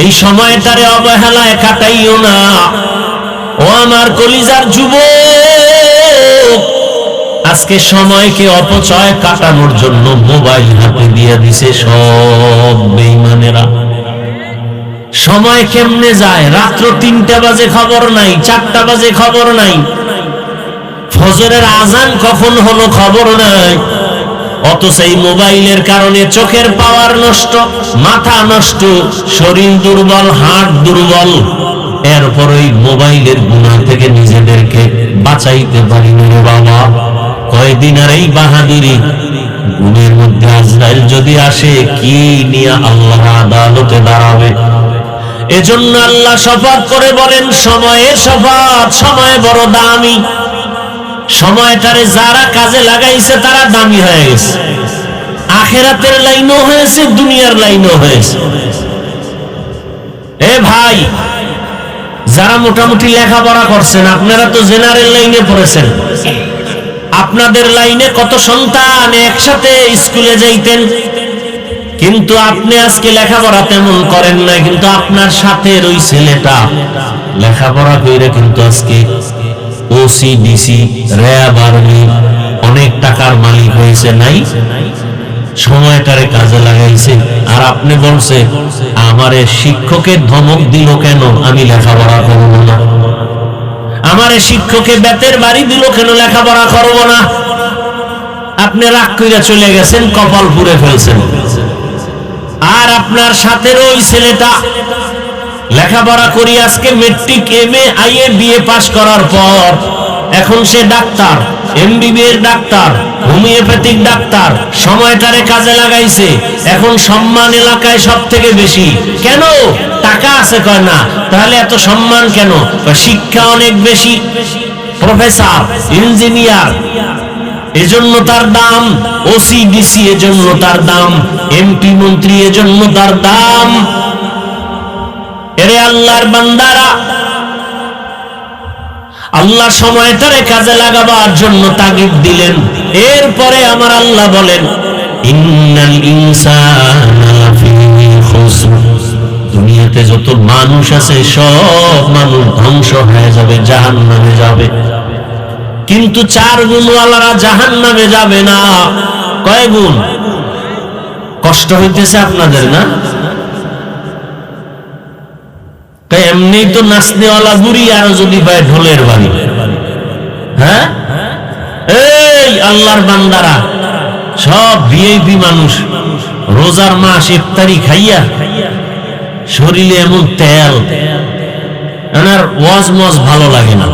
এই সময়টারে অবহেলায় কাটাইও না। ও আমার কলিজার যুবক, আজকে সময়কে অপচয় কাটানোর জন্য মোবাইল হাতে দিয়ে দিছে সব বেঈমানেরা। সময় কেমনে যায়, রাত্র 3টা বাজে খবর নাই, 4টা বাজে খবর নাই, ফজরের আজান কখন হলো খবর নাই। অথচ এই মোবাইলের কারণে চোখের পাওয়ার নষ্ট, মাথা নষ্ট, শরীর দুর্বল, হাড় দুর্বল। এরপর ওই মোবাইলের গুনাহ থেকে নিজেদেরকে বাঁচাইতে পারি না রে বাবা। কয়দিন আর এই বাহাদুরি, গুণের মধ্যে আজরাইল যদি আসে, কি নিয়ে আল্লাহর আদালতে দাঁড়াবে। এজন্য আল্লাহ শপথ করে বলেন, সময়ের শপথ, সময় বড় দামি। সময়টারে যারা কাজে লাগাইছে তারা দামি হয়ে গেছে, আখিরাতের লাইনও হয়েছে, দুনিয়ার লাইনও হয়েছে। এ ভাই, যারা মোটামুটি লেখাপড়া করছেন, আপনারা তো জেনারেল লাইনে পড়েছেন, আপনাদের লাইনে কত সন্তান একসাথে স্কুলে যাইতেন, কিন্তু আপনি আজকে লেখাপড়া তেমন করেন না, কিন্তু আপনার সাথে ওই ছেলেটা লেখাপড়া করে কিন্তু আজকে ওসি, ডিসি, র্যাব, আর্মি, অনেক টাকার মালিক হয়েছে। নাই, সময়টারে কাজে লাগাইছে। আর আপনি বলছে, আমারে শিক্ষকের ধমক দিল কেন, আমি লেখাপড়া করব না। আমারে শিক্ষকে বেতের বাড়ি দিল কেন, লেখাপড়া করব না। আপনি রাগ কইরা চলে গেছেন, কপাল পুড়ে ফেলছেন। আর আপনার সাথে ওই ছেলেটা লেখাপড়া করি আজকে matric, MA, IA, BA pass করার পর এখন সে ডাক্তার, এমবিবিএস ডাক্তার, হোমিওপ্যাথিক ডাক্তার, সময়টারে কাজে লাগাইছে। এখন সম্মান এলাকায় সব থেকে বেশি। কেন? টাকা আছে। কয় না, তাহলে এত সম্মান কেন? শিক্ষা অনেক বেশি, প্রফেসর, ইঞ্জিনিয়ার, এজন্য তার দাম, ওসি, ডিসি এজন্য তার দাম, এমপি, মন্ত্রী এজন্য তার দাম। এরে আল্লাহর বান্দারা, আল্লাহ সময়টারে কাজে লাগাবার জন্য তাগিদ দিলেন। এরপরে আমার আল্লাহ বলেন, ইন্নাল ইনসানা লাফি খুসর, দুনিয়াতে যত মানুষ আছে সব মানুষ ধ্বংস হয়ে যাবে, জাহান্নামে যাবে। কিন্তু 4 গুণওয়ালারা জাহান্নামে যাবে না। কয় গুণ? কষ্ট হইতেছে আপনাদের না? এমনি তো নাচনেওয়ালা বুড়ি, আরো যদি পায় ঢোলের বাড়ি। হ্যাঁ, এই আল্লাহর বান্দারা সব ভিআইপি মানুষ, রোজার মাস ইফতারি খাইয়া শরীরে এমন তেল, আর ওয়াজ মজ ভালো লাগে না।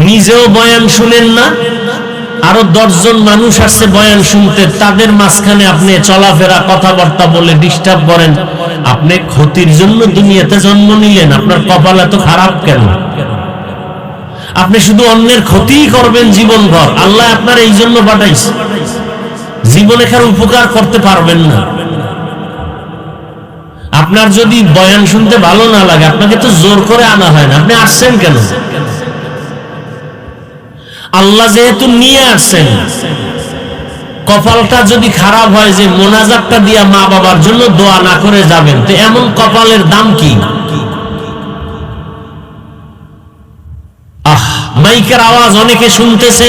নিজেও বয়ান শুনেন না, আরো 10 জন মানুষ আসছে বয়ান শুনতে, তাদের মাঝখানে আপনি চলাফেরা, কথাবার্তা বলে ডিস্টার্ব করেন। আপনি ক্ষতির জন্য দুনিয়াতে জন্ম নিলেন, আপনার কপাল এত খারাপ কেন? আপনি শুধু অন্যের ক্ষতিই করবেন জীবনভর। আল্লাহ আপনার এই জন্য পাঠাইছে। জীবনে কারো উপকার করতে পারবেন না। আপনার যদি বয়ান শুনতে ভালো না লাগে, আপনাকে তো জোর করে আনা হয় না, আপনি আসছেন কেন? আল্লাহ যেহেতু নিয়ে আসছেন, কপালটা যদি খারাপ হয় যে মোনাজাতটা দিয়া মা বাবার জন্য দোয়া না করে যাবেন, তো এমন কপালের দাম কি? মাইকের আওয়াজ অনেকে শুনতেছে,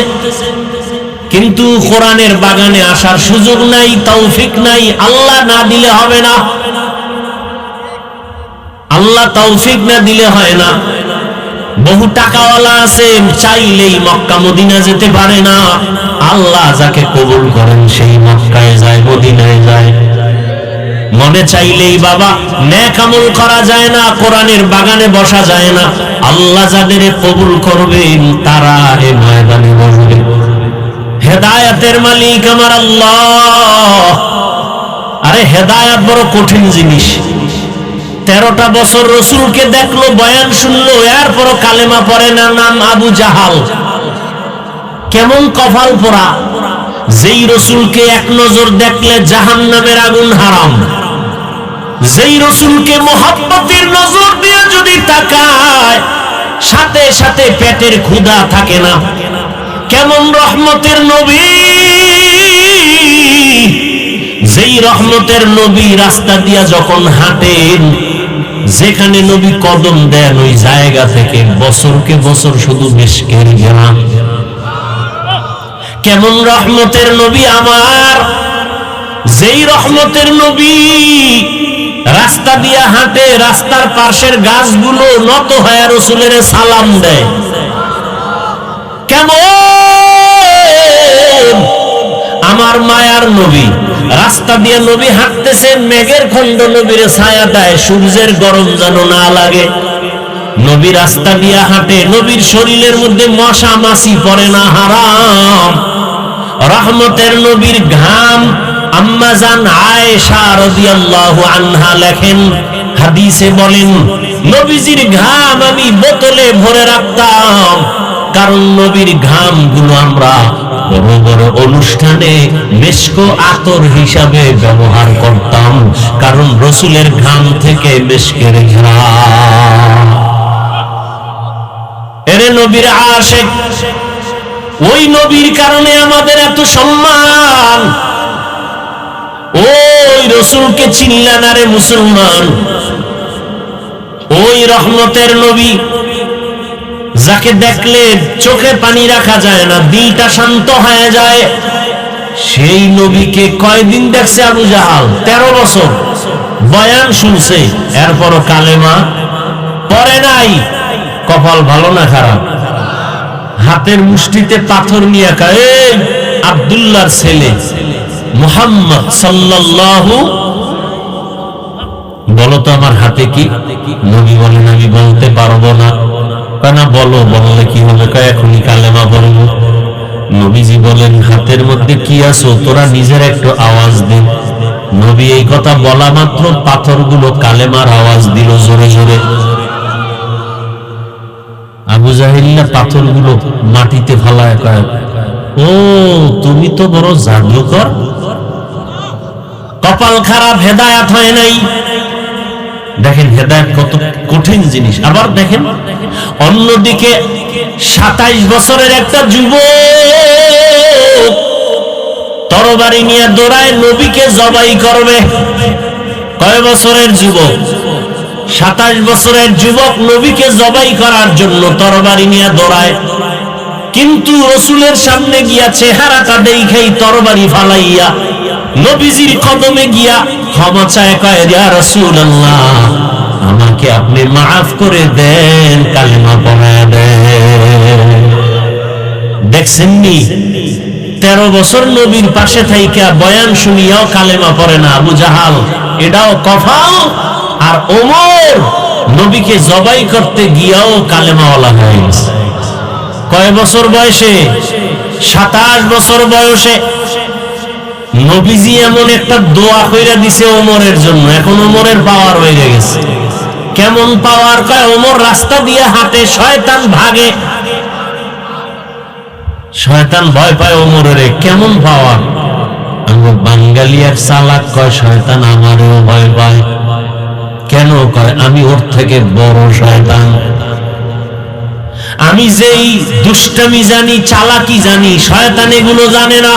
কিন্তু কোরআনের বাগানে আসার সুযোগ নাই, তৌফিক নাই। আল্লাহ না দিলে হবে না, আল্লাহ তৌফিক না দিলে হয় না। বহু টাকাওয়ালা আছে, চাইলেই মক্কা মদিনা যেতে পারে না। আল্লাহ যাকে কবুল করেন সেই মক্কায় যায়, মদিনায় যায়। মনে চাইলেই বাবা নেক আমল করা যায় না, কোরআনের বাগানে বসা যায় না। আল্লাহ যাদের কবুল করবেন তারা এই ময়দানে বসবে। হেদায়েতের মালিক আমার আল্লাহ। আরে হেদায়েত বড় কঠিন জিনিস। 13টা বছর রসুলকে দেখলো, বয়ান শুনলো, এরপরও কালেমা পড়ে না, নাম আবু জাহাল। কেমন কপাল পোড়া! যেই রসুলকে এক নজর দেখলে জাহান্নামের আগুন হারাম, যেই রসুলকে মোহাব্বতের নজর দিয়ে যদি তাকায় সাথে সাথে পেটের ক্ষুধা থাকে না। কেমন রহমতের নবী! যেই রহমতের নবী রাস্তা দিয়া যখন হাঁটেন, যেখানে নবী কদম দেন ওই জায়গা থেকে বছরকে বছর শুধু মিশকের ঘ্রাণ। কেমন রহমতের নবী আমার! যেই রহমতের নবী রাস্তা দিয়া হাঁটে, রাস্তার পাশের গাছগুলো নত হয়ে রসুলের সালাম দেয়। কেমন আমার মায়ার নবী! রাস্তা দিয়ে নবী হাঁটতেছেন, মেঘের খণ্ড নবীর ছায়া দেয়, সূর্যের গরম যেন না লাগে। নবী রাস্তা দিয়ে হাঁটে, নবীর শরীরের মধ্যে মশা মাছি পড়ে না, হারাম। রহমতের নবীর ঘাম আম্মা জান আয়েশা রাদিয়াল্লাহু আনহা লেখেন, হাদিসে বলেন, নবীজির ঘাম আমি বোতলে ভরে রাখতাম, কারণ নবীর ঘাম গুলো আমরা বড় বড় অনুষ্ঠানে মেশকো আতর হিসাবে ব্যবহার করতাম, কারণ রসুলের ঘাম থেকে মেশকের ঘ্রাণ। এরে নবীর আশিক, ওই নবীর কারণে আমাদের এত সম্মান। ওই রসুলকে চিনলা না রে মুসলমান? ওই রহমতের নবী যাকে দেখলে চোখে পানি রাখা যায় না, দিলটা শান্ত হয়ে যায়, সেই নবীকে কয়দিন দেখছে আবু জাহাল? 13 বছর বয়ান শুনছে, এরপরও কালেমা পড়ে নাই। কপাল ভালো না খারাপ? হাতের মুষ্টিতে পাথর নিয়ে এই আব্দুল্লাহর ছেলে মুহাম্মদ সাল্লাল্লাহু, বলো তো আমার হাতে কি? নবী বলেন আমি বলতে পারবো না। না বলো, বললে কি হবে? এখনই কালেমা বলবো। নবীজি বলেন হাতের মধ্যে কি আছো তোরা নিজের একটু আওয়াজ দে। নবী এই কথা বলা মাত্র পাথরগুলো কালেমার আওয়াজ দিল জোরে জোরে। আবু জাহিল্লা পাথরগুলো মাটিতে ফালায় কয়, ও তুমি তো বড় জাদুকর। কপাল খারাপ, হেদায়েত হয় নাই। দেখেন হেদায়েত কত কঠিন জিনিস। আবার দেখেন অন্যদিকে 27 বছরের একটা যুবক তরবারি নিয়ে দৌড়ায়, নবীকে জবাই করবে। কয় বছরের যুবক? 27 বছরের যুবক নবীকে জবাই করার জন্য তরবারি নিয়ে দৌড়ায়, কিন্তু রসুলের সামনে গিয়া চেহারাটা দেখেই তরবারি ফালাইয়া নবীজির কদমে গিয়া ক্ষমা চায়, কয় ইয়া রাসূলুল্লাহ আমাকে আপনি মাফ করে দেন, কালেমা পড়ায় দেন। দেখছেন নি 13 বছর নবীর পাশে থাইকা বয়ান শুনিয়াও কালেমা পড়ে না আবু জাহাল, এটাও কফাল। আর ওমর নবীকে জবাই করতে গিয়াও কালেমাওয়ালা হয়ে গেছে। কয় বছর বয়সে? 27 বছর বয়সে। নবীজি এমন একটা দোয়া কইরা দিছে ওমরের জন্য, এখন ওমরের পাওয়ার হয়ে গেছে। কেমন পাওয়ার? কয় ওমর রাস্তা দিয়ে হাঁটে, শয়তান ভাগে, শয়তান ভয় পায় ওমরের। কেমন পাওয়ার? আমি বাঙালি এক চালাক কয় শয়তান আমারও ভয় পায়। কেন কয় আমি ওর থেকে বড় শয়তান। আমি যেই দুষ্টামি জানি, চালাকি জানি, শয়তান এগুলো জানে না।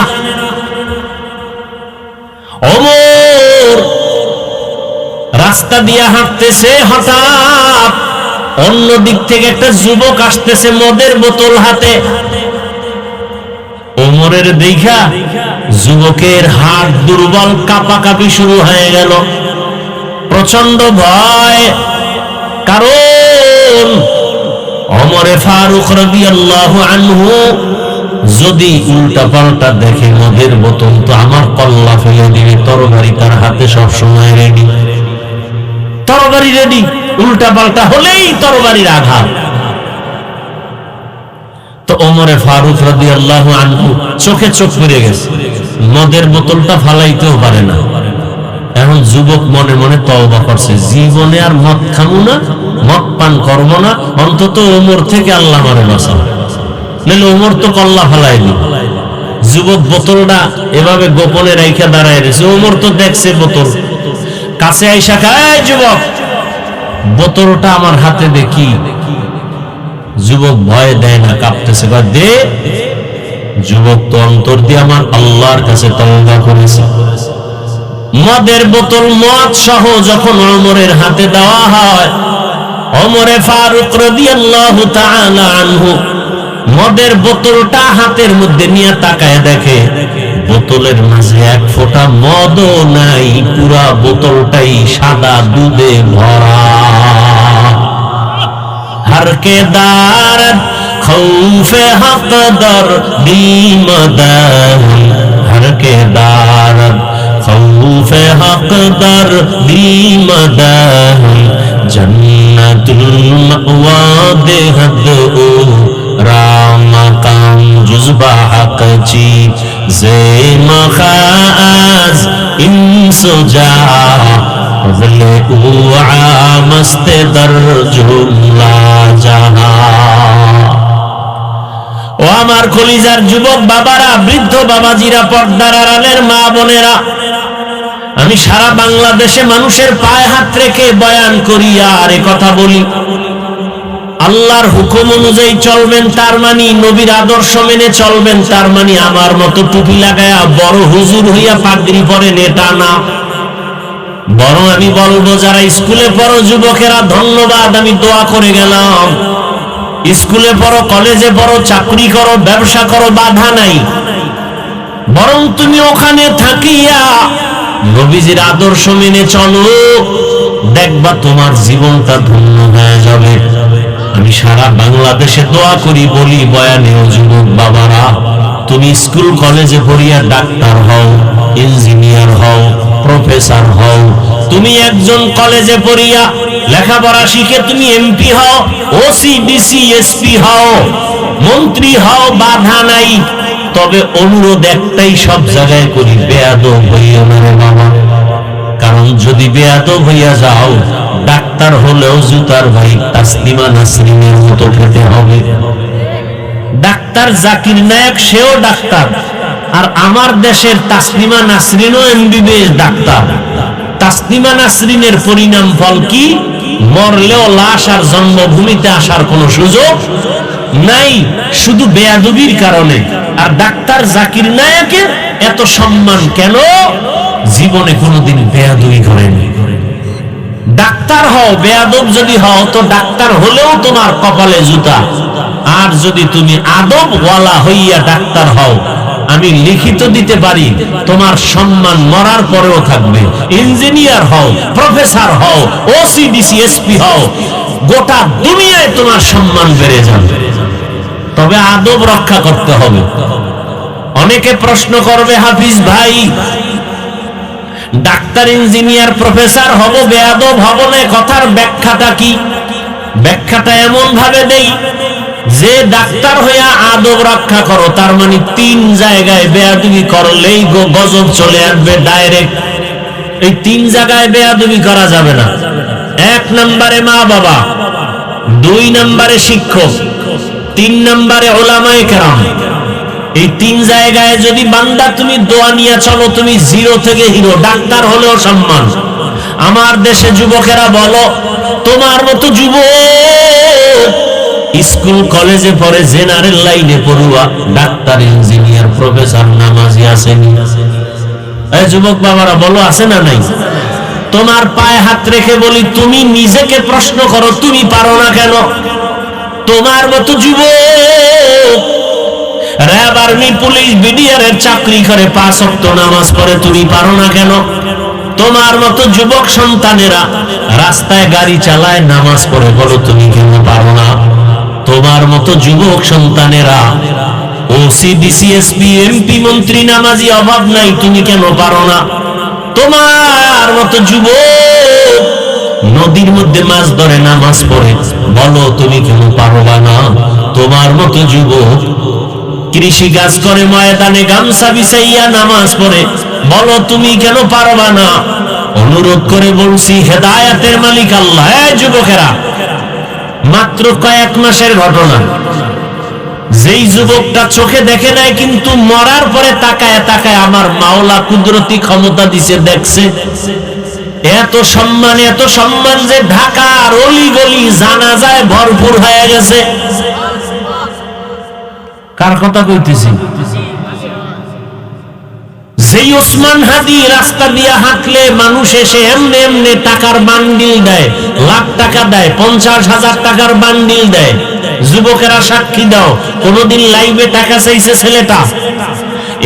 ওমর রাস্তা দিয়ে হাঁটতেছে, হঠাৎ অন্য দিক থেকে একটা যুবক আসতেছে মদের বোতল হাতে। ওমরের দেখা যুবকের হাত দুর্বল, কাঁপাকাঁপি শুরু হয়ে গেল, প্রচন্ড ভয়। কারণ ওমরে ফারুক রাদিয়াল্লাহু আনহু যদি উল্টা পাল্টা দেখে মদের বোতল তো আমার কল্লা ফেলে দিবে। তরবারি তার হাতে সব সময় রেডি, তরবারি রেডি, উল্টা পাল্টা হলেই তরবারির আঘাত। তো ওমরে ফারুক রাদিয়াল্লাহু আনহু চোখে চোখ পড়ে গেছে, মদের বোতলটা ফালাইতেও পারে না। এখন যুবক মনে মনে তওবা করছে, জীবনে আর মদ খামু না, মদ পান করব না, অন্তত ওমর থেকে আল্লাহ আমারে বাঁচাও। নাহলে ওমর তো কল্লা ফালাই দিল। যুবক বোতলটা এভাবে গোপনে রাইখা দাঁড়ায় রয়েছে। ওমর তো দেখছে বোতল, কাছে আইসা খায়, যুবক বোতলটা আমার হাতে দেখি। যুবক ভয় দেয় না, কাঁপতেছে, দে। যুবক তো অন্তর দিয়ে আমার আল্লাহর কাছে তওবা করেছে। মদের বোতল, মদ সহ যখন ওমরের হাতে দেওয়া হয়, ওমরে ফারুক রাদিয়াল্লাহু তাআলা আনহু মদের বোতলটা হাতের মধ্যে নিয়ে তাকায় দেখে বোতলের মাঝে এক ফোঁটা মদও নাই, পুরা বোতলটাই সাদা দুধে ভরা। हर के दारद खौफे हक दर दीमदाही, हर के दारद खौफे हक दर दीमदाही, जन्नतुल मअवा देहद ओ राम काम जुज़बा हक ची जे मखाज इंसुजा बदले उआ मस्ते दर जुमला जहां। ও আমার কলিজার যুবক বাবারা, বৃদ্ধ বাবাজিরা, পর্দার আড়ালের মা বোনেরা, আমি সারা বাংলাদেশে মানুষের পায়ে হাত রেখে বয়ান করি আর এ কথা বলি, আল্লাহর হুকুম অনুযায়ী চলবেন তার মানে, নবীর আদর্শ মেনে চলবেন তার মানে আমার মতো টুপি লাগায়া বড় হুজুর হইয়া পাগড়ি পরেন এটা না। বরং আমি বলবো, যারা স্কুলে পড়ো যুবকেরা ধন্যবাদ, আমি দোয়া করে গেলাম। স্কুলে পড়ো, কলেজে পড়ো, চাকরি করো, ব্যবসা করো, বাধা নাই। বরং তুমি ওখানে থাকিয়া নবীজির আদর্শ মেনে চলো, দেখবা তোমার জীবনটা ধন্য হয়ে যাবে। আমি সারা বাংলাদেশে দোয়া করি, বলি বয়ানে, ও যুবক বাবারা, তুমি স্কুল কলেজে পড়িয়া ডাক্তার হও, ইঞ্জিনিয়ার হও, প্রফেসর হও, তুমি একজন কলেজে পড়িয়া লেখাপড়া শিখে তুমি এমপি হও, ওসি, ডিসি, এসপি হও, মন্ত্রী হও, বাধা নাই। তবে অনুরোধ একটাই সব জায়গায় করি, বেয়াদব হইও না রে বাবা। কারণ যদি বেয়াদব হইয়া যাও, ডাক্তার হলেও জুতার ভাই তাসলিমা নাসরিনের মতো খেতে হবে। ডাক্তার জাকির নায়েক সেও ডাক্তার, আর আমার দেশের তাসলিমা নাসরিনও এমবিবিএস ডাক্তার। তাসলিমা নাসরিনের পরিণাম ফল কি? মরলেও লাশ আর জন্মভূমিতে আসার কোনো সুযোগ নাই, শুধু বেয়াদবির কারণে। আর ডাক্তার জাকির নায়েকের এত সম্মান কেন? জীবনে কোনোদিন বেয়াদবি করেনি। ডাক্তার হও, বেয়াদব যদি হও তো ডাক্তার হলেও তোমার কপালে জুতা। আর যদি তুমি আদবওয়ালা হইয়া ডাক্তার হও, আমি লিখিত দিতে পারি তোমার সম্মান মরার পরেও থাকবে। ইঞ্জিনিয়ার হও, প্রফেসর হও, ওসি, ডিসি, এসপি হও, গোটা দুনিয়ায় তোমার সম্মান বেড়ে যাবে। তবে আদব রক্ষা করতে হবে। অনেকে প্রশ্ন করবে, হাফিজ ভাই, ডাক্তার, ইঞ্জিনিয়ার, প্রফেসর হব, বেয়াদব হব না, কথার ব্যাখ্যাটা কি? ব্যাখ্যাটা এমন ভাবে দেই যে ডাক্তার হইয়া আদব রক্ষা করো, তার মানে 3 জায়গায় বেয়াদবি করলেই গজব চলে আসবে ডাইরেক্ট। এই 3 জায়গায় বেয়াদবি করা যাবে না। 1 নম্বরে মা বাবা, 2 নম্বরে শিক্ষক, 3 নম্বরে উলামায়ে কেরাম। এই তিন জায়গায় যদি বান্দা তুমি দোয়া নিয়ে চলো, তুমি জিরো থেকে হিরো। ডাক্তার হলেও সম্মান। আমার দেশে যুবকেরা বলো, তোমার মতো যুবক স্কুল কলেজে পড়ে, জেনারেল লাইনে পড়ুয়া, ডাক্তার, ইঞ্জিনিয়ার, প্রফেসর, নামাজি আসেনি? এই যুবক বাবারা বলো, আছে না নাই? তোমার পায়ে হাত রেখে বলি, তুমি নিজেকে প্রশ্ন করো, তুমি পারো না কেন? তোমার মতো যুবক র‍্যাব, আর্মি, পুলিশ, বিডিআর এর চাকরি করে, 5 ওয়াক্ত নামাজ পড়ে, তুমি পারো না কেন? তোমার মতো যুবক সন্তানেরা রাস্তায় গাড়ি চালায়, নামাজ পড়ে, বলো তুমি কেন পারো না? তোমার মতো যুবক সন্তানেরা ওসি, ডিসি, এসপি, এমপি, মন্ত্রী, নামাজি, অভাব নাই, তুমি কেন পারো না? তোমার মতো যুবক নদীর মধ্যে মাছ ধরে, নামাজ পড়ে, বলো তুমি কেন পারবা না? তোমার মতো যুবক কৃষি কাজ করে, ময়দানে গামছা বিছাইয়া নামাজ পড়ে, বলো তুমি কেন পারবা না? অনুরোধ করে বলছি, হেদায়েতের মালিক আল্লাহ। এই যুবকেরা, মাত্র কয়েক মাসের ঘটনা, যেই যুবকটা চোখে দেখে নাই কিন্তু মরার পরে তাকায় তাকায় আমার মাওলা কুদরতি ক্ষমতা দিছে, দেখছে। এত সম্মান যে ঢাকার অলি গলি জানাজায় ভরপুর হয়ে গেছে। কার কথা কইতেছি? যেই ওসমান হাদি রাস্তা দিয়ে হাঁটলে মানুষ এসে এমনি এমনি টাকার বান্ডিল দেয়, লাখ টাকা দেয়, 50,000 টাকার বান্ডিল দেয়। যুবকেরা সাক্ষী দাও, কোনদিন লাইভে টাকা চাইছে ছেলেটা?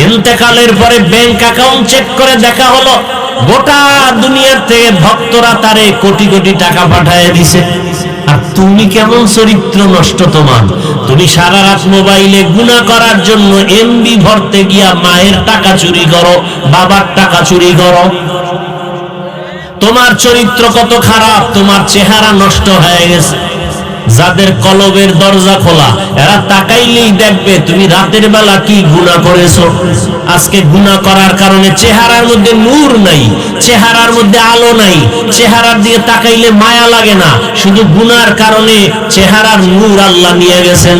ইন্তেকালের পরে ব্যাংক অ্যাকাউন্ট চেক করে দেখা হলো গোটা দুনিয়ার থেকে ভক্তরা তারে কোটি কোটি টাকা পাঠিয়ে দিছে। আর তুমি কেমন চরিত্র নষ্ট তোমার! তুমি সারা রাত মোবাইলে গুনাহ করার জন্য এমবি ভরতে গিয়া মায়ের টাকা চুরি করো, বাবার টাকা চুরি করো। তোমার চরিত্র কত খারাপ, তোমার চেহারা নষ্ট হয়ে গেছে। যাদের কলবের দরজা খোলা, এরা তাকাইলেই দেখবে তুমি রাতের বেলা কি গুনাহ করেছো। আজকে গুনাহ করার কারণে চেহারার মধ্যে নূর নাই, চেহারার মধ্যে আলো নাই, চেহারার দিকে তাকাইলে মায়া লাগে না। শুধু গুনার কারণে চেহারার নূর আল্লাহ নিয়ে গেছেন।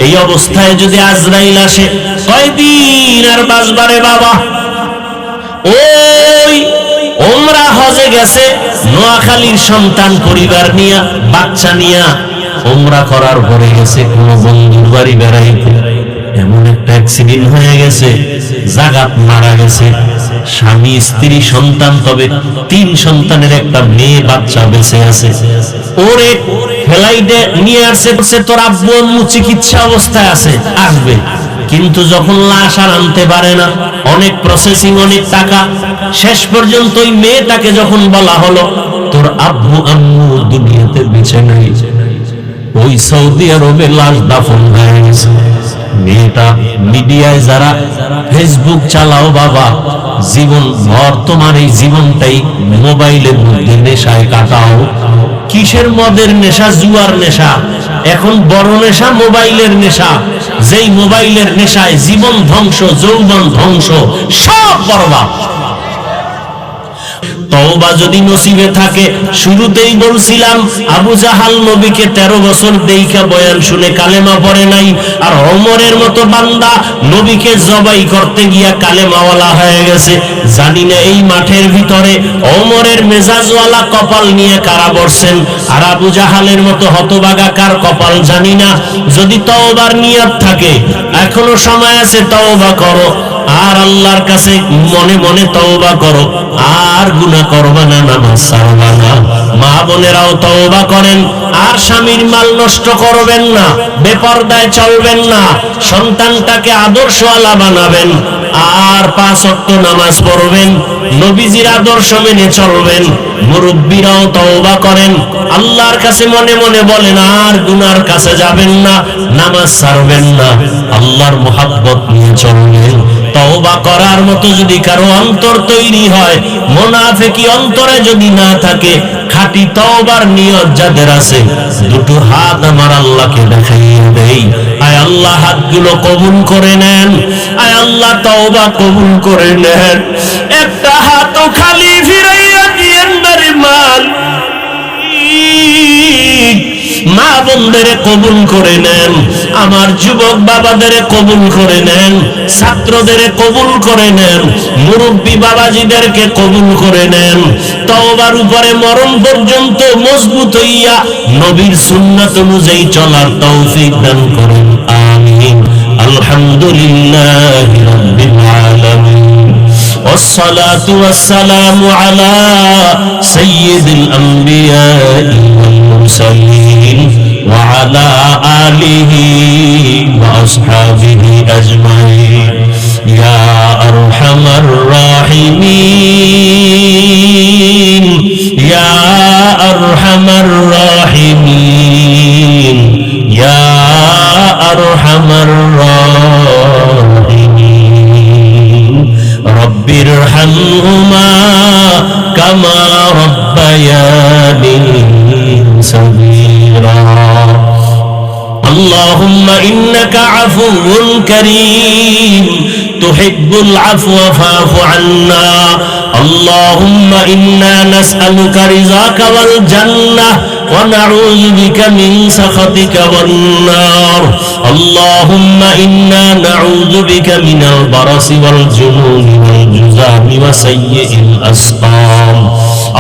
এই অবস্থায় যদি আজরাইল আসে, কয়দিন আর বাঁচবারে বাবা? ওই ওমরা হজে গেছে, নোয়াখালীর সন্তান পরিবার নিয়া, বাচ্চা নিয়া ওমরা করার পরে গেছে কোন বন্ধুর বাড়ি বেড়াইতে, এমন একটা অ্যাক্সিডেন্ট হয়ে গেছে, জাগাত মারা গেছে। স্বামী, স্ত্রী, সন্তান, তবে 3 সন্তানের একটা মেয়ে বাচ্চা বেঁচে আছে। ওরে ফ্লাইটে নিয়ে আসছে, তোর আব্বু আম্মু চিকিৎসা অবস্থায় আছে, আসবে। কিন্তু যখন লাশ আর আনতে পারে না, অনেক প্রসেসিং, অনেক টাকা, শেষ পর্যন্ত ওই মেয়েটাকে যখন বলা হলো তোর আব্বু আম্মু দুনিয়াতে বেঁচে নাই, ওই সৌদি আরবে লাশ দাফন হয়ে গেছে। মেয়েটা মিডিয়ায়, যারা ফেসবুক চালাও বাবা, জীবন ভর তোমার এই জীবনটাই মোবাইলের মধ্যে নেশায় কাটাও। কিসের মদের নেশা, জুয়ার নেশা, এখন বড় নেশা মোবাইলের নেশা। যেই মোবাইলের নেশায় জীবন ধ্বংস, যৌবন ধ্বংস, সব বরবাদ। তওবা যদি নসিবে থাকে, শুরুতেই বলছিলাম আবু জাহাল নবীকে 13 বছর দেইখা বয়ান শুনে কালেমা পড়ে নাই, আর ওমরের মতো বান্দা নবীকে জবাই করতে গিয়া কালেমাওয়ালা হয়ে গেছে। জানি না এই মাঠের ভিতরে ওমরের মেজাজওয়ালা কপাল নিয়ে কারা বসছেন, আর আবু জাহালের মতো হতভাগা কার কপাল জানি না। যদি তওবার নিয়ত থাকে, এখনো সময় আছে, তওবা করো, আর আল্লাহর কাছে মনে মনে তওবা করো, আর গুনাহ করবা না, নামাজ ছাড়বা না। মা বোনেরাও তওবা করেন, আর স্বামীর মাল নষ্ট করবেন না, বেপরদায় চলবেন না, সন্তানটাকে আদর্শওয়ালা বানাবেন, আর 5 ওয়াক্ত নামাজ পড়বেন, নবীজির আদর্শ মেনে চলবেন। মুরব্বীরাও তওবা করেন, আল্লাহর কাছে মনে মনে বলেন, আর গুনার কাছে যাবেন না, নামাজ ছাড়বেন না, আল্লাহর মুহাব্বত নিয়ে চলবেন। তওবা করার মতো যদি কারো অন্তর তৈরি হয়, মুনাফিকি অন্তরে যদি না থাকে, খাঁটি তওবার নিয়ত যাদের আছে, দুটো হাত আমার আল্লাহকে দেখাইয়ে দেই, আয় আল্লাহ হাতগুলো কবুল করে নেন, আয় আল্লাহ তওবা কবুল করে নেন। একটা হাতও খালি ফিরাইয়া দিয়েন না রে মালিক। মা বোন বোনদের কবুল করে নেন, আমার যুবক বাবাদের কবুল করে নেন, ছাত্রদের কবুল করে নেন, মুরব্বী বাবাজিদেরকে কবুল করে নেন। তওবার উপরে মরণ পর্যন্ত মজবুত হইয়া নবীর সুন্নাত অনুযায়ী চলার তৌফিক দান করুন, আমিন। আলহামদুলিল্লাহি রাব্বিল আলামিন। والصلاة والسلام على سيد الأنبياء والمرسلين وعلى آله وأصحابه أجمعين يا أرحم الراحمين يا أرحم الراحمين يا أرحم الراحمين رب ارحمهما كما ربياني صغيرا اللهم إنك عفو كريم تحب العفو فاعف عنا اللهم إنا نسألك رضاك والجنة ونعوذ بك من سخطك والنار اللهم إنا نعوذ بك من البرص والجنون والجذام وسيء الأسقام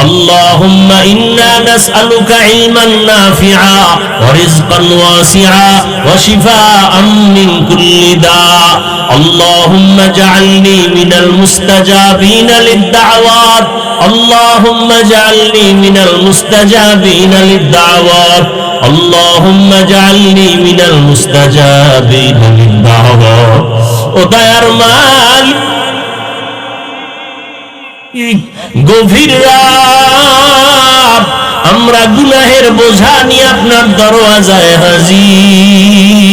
اللهم إنا نسألك علما نافعا ورزقا واسعا وشفاء من كل داء اللهم اجعلني من المستجابين للدعوات اللهم اجعلني من المستجابين للدعوات اللهم اجعلني من المستجابين للدعوات ودير مال গভীর রাত আমরা গুনাহের বোঝা নিয়ে আপনার দরওয়াজায় হাজির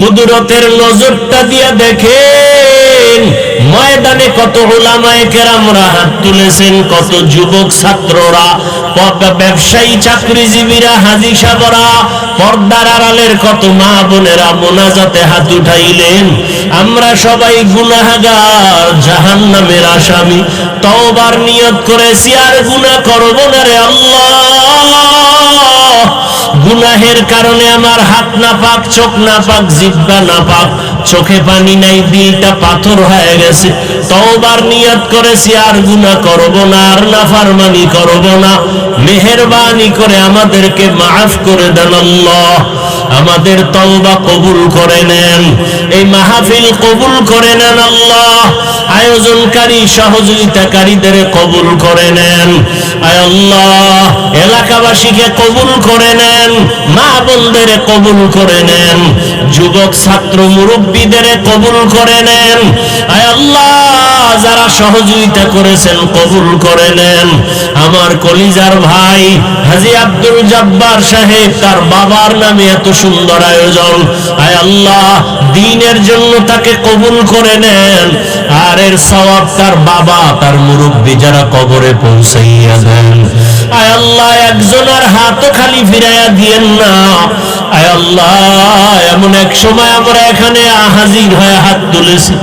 কুদরতের নজরটা দিয়া দেখেন ময়দানে কত উলামায়ে কেরামরা হাত তুলেছেন, কত যুবক ছাত্ররা, কত ব্যবসায়ী চাকরিজীবীরা, হাজী সাহেবরা, পর্দার আড়ালের কত মা বোনেরা মোনাজাতে হাত উঠাইলেন। আমরা সবাই গুনাহগার, জাহান্নামের আসামি। তওবার নিয়ত করেছি আর গুনাহ করব না রে আল্লাহ। গুনাহের কারণে আমার হাত নাপাক, চোখ নাপাক, জিহ্বা নাপাক, চোখে পানি নাই, দিলটা পাথর হয়ে গেছে। তওবার নিয়ত করেছি আর গুনাহ করব না, আর নাফরমানি করব না। মেহেরবানি করে আমাদেরকে মাফ করে দেন আল্লাহ। আমাদের তওবা কবুল করে নেন, এই মাহফিল কবুল করে নেন আল্লাহ। আয়োজনকারী সহযোগিতাকারীদের কবুল করে নেন আয় আল্লাহ। এলাকাবাসীকে কবুল করে নেন, মা বোনদের কবুল করে নেন, যুবক ছাত্র মুরব্বীদের কবুল করে নেন আয় আল্লাহ। যারা সহযোগিতা করেছেন কবুল করে নেন। আমার কলিজার ভাই হাজী আব্দুল জব্বার সাহেব, তার বাবার নামে এত সুন্দর আয়োজন, আয় আল্লাহ দ্বীনের জন্য তাকে কবুল করে নেন। আর এর সওয়াব তার বাবা, তার মুরব্বী যারা কবরে পৌঁছাইয়া দেন আয় আল্লাহ। একজনের হাতও খালি ফিরাইয়া দিয়েন না আয় আল্লাহ। এমন এক সময় আমরা এখানে হাজির হয়ে হাত তুলেছি,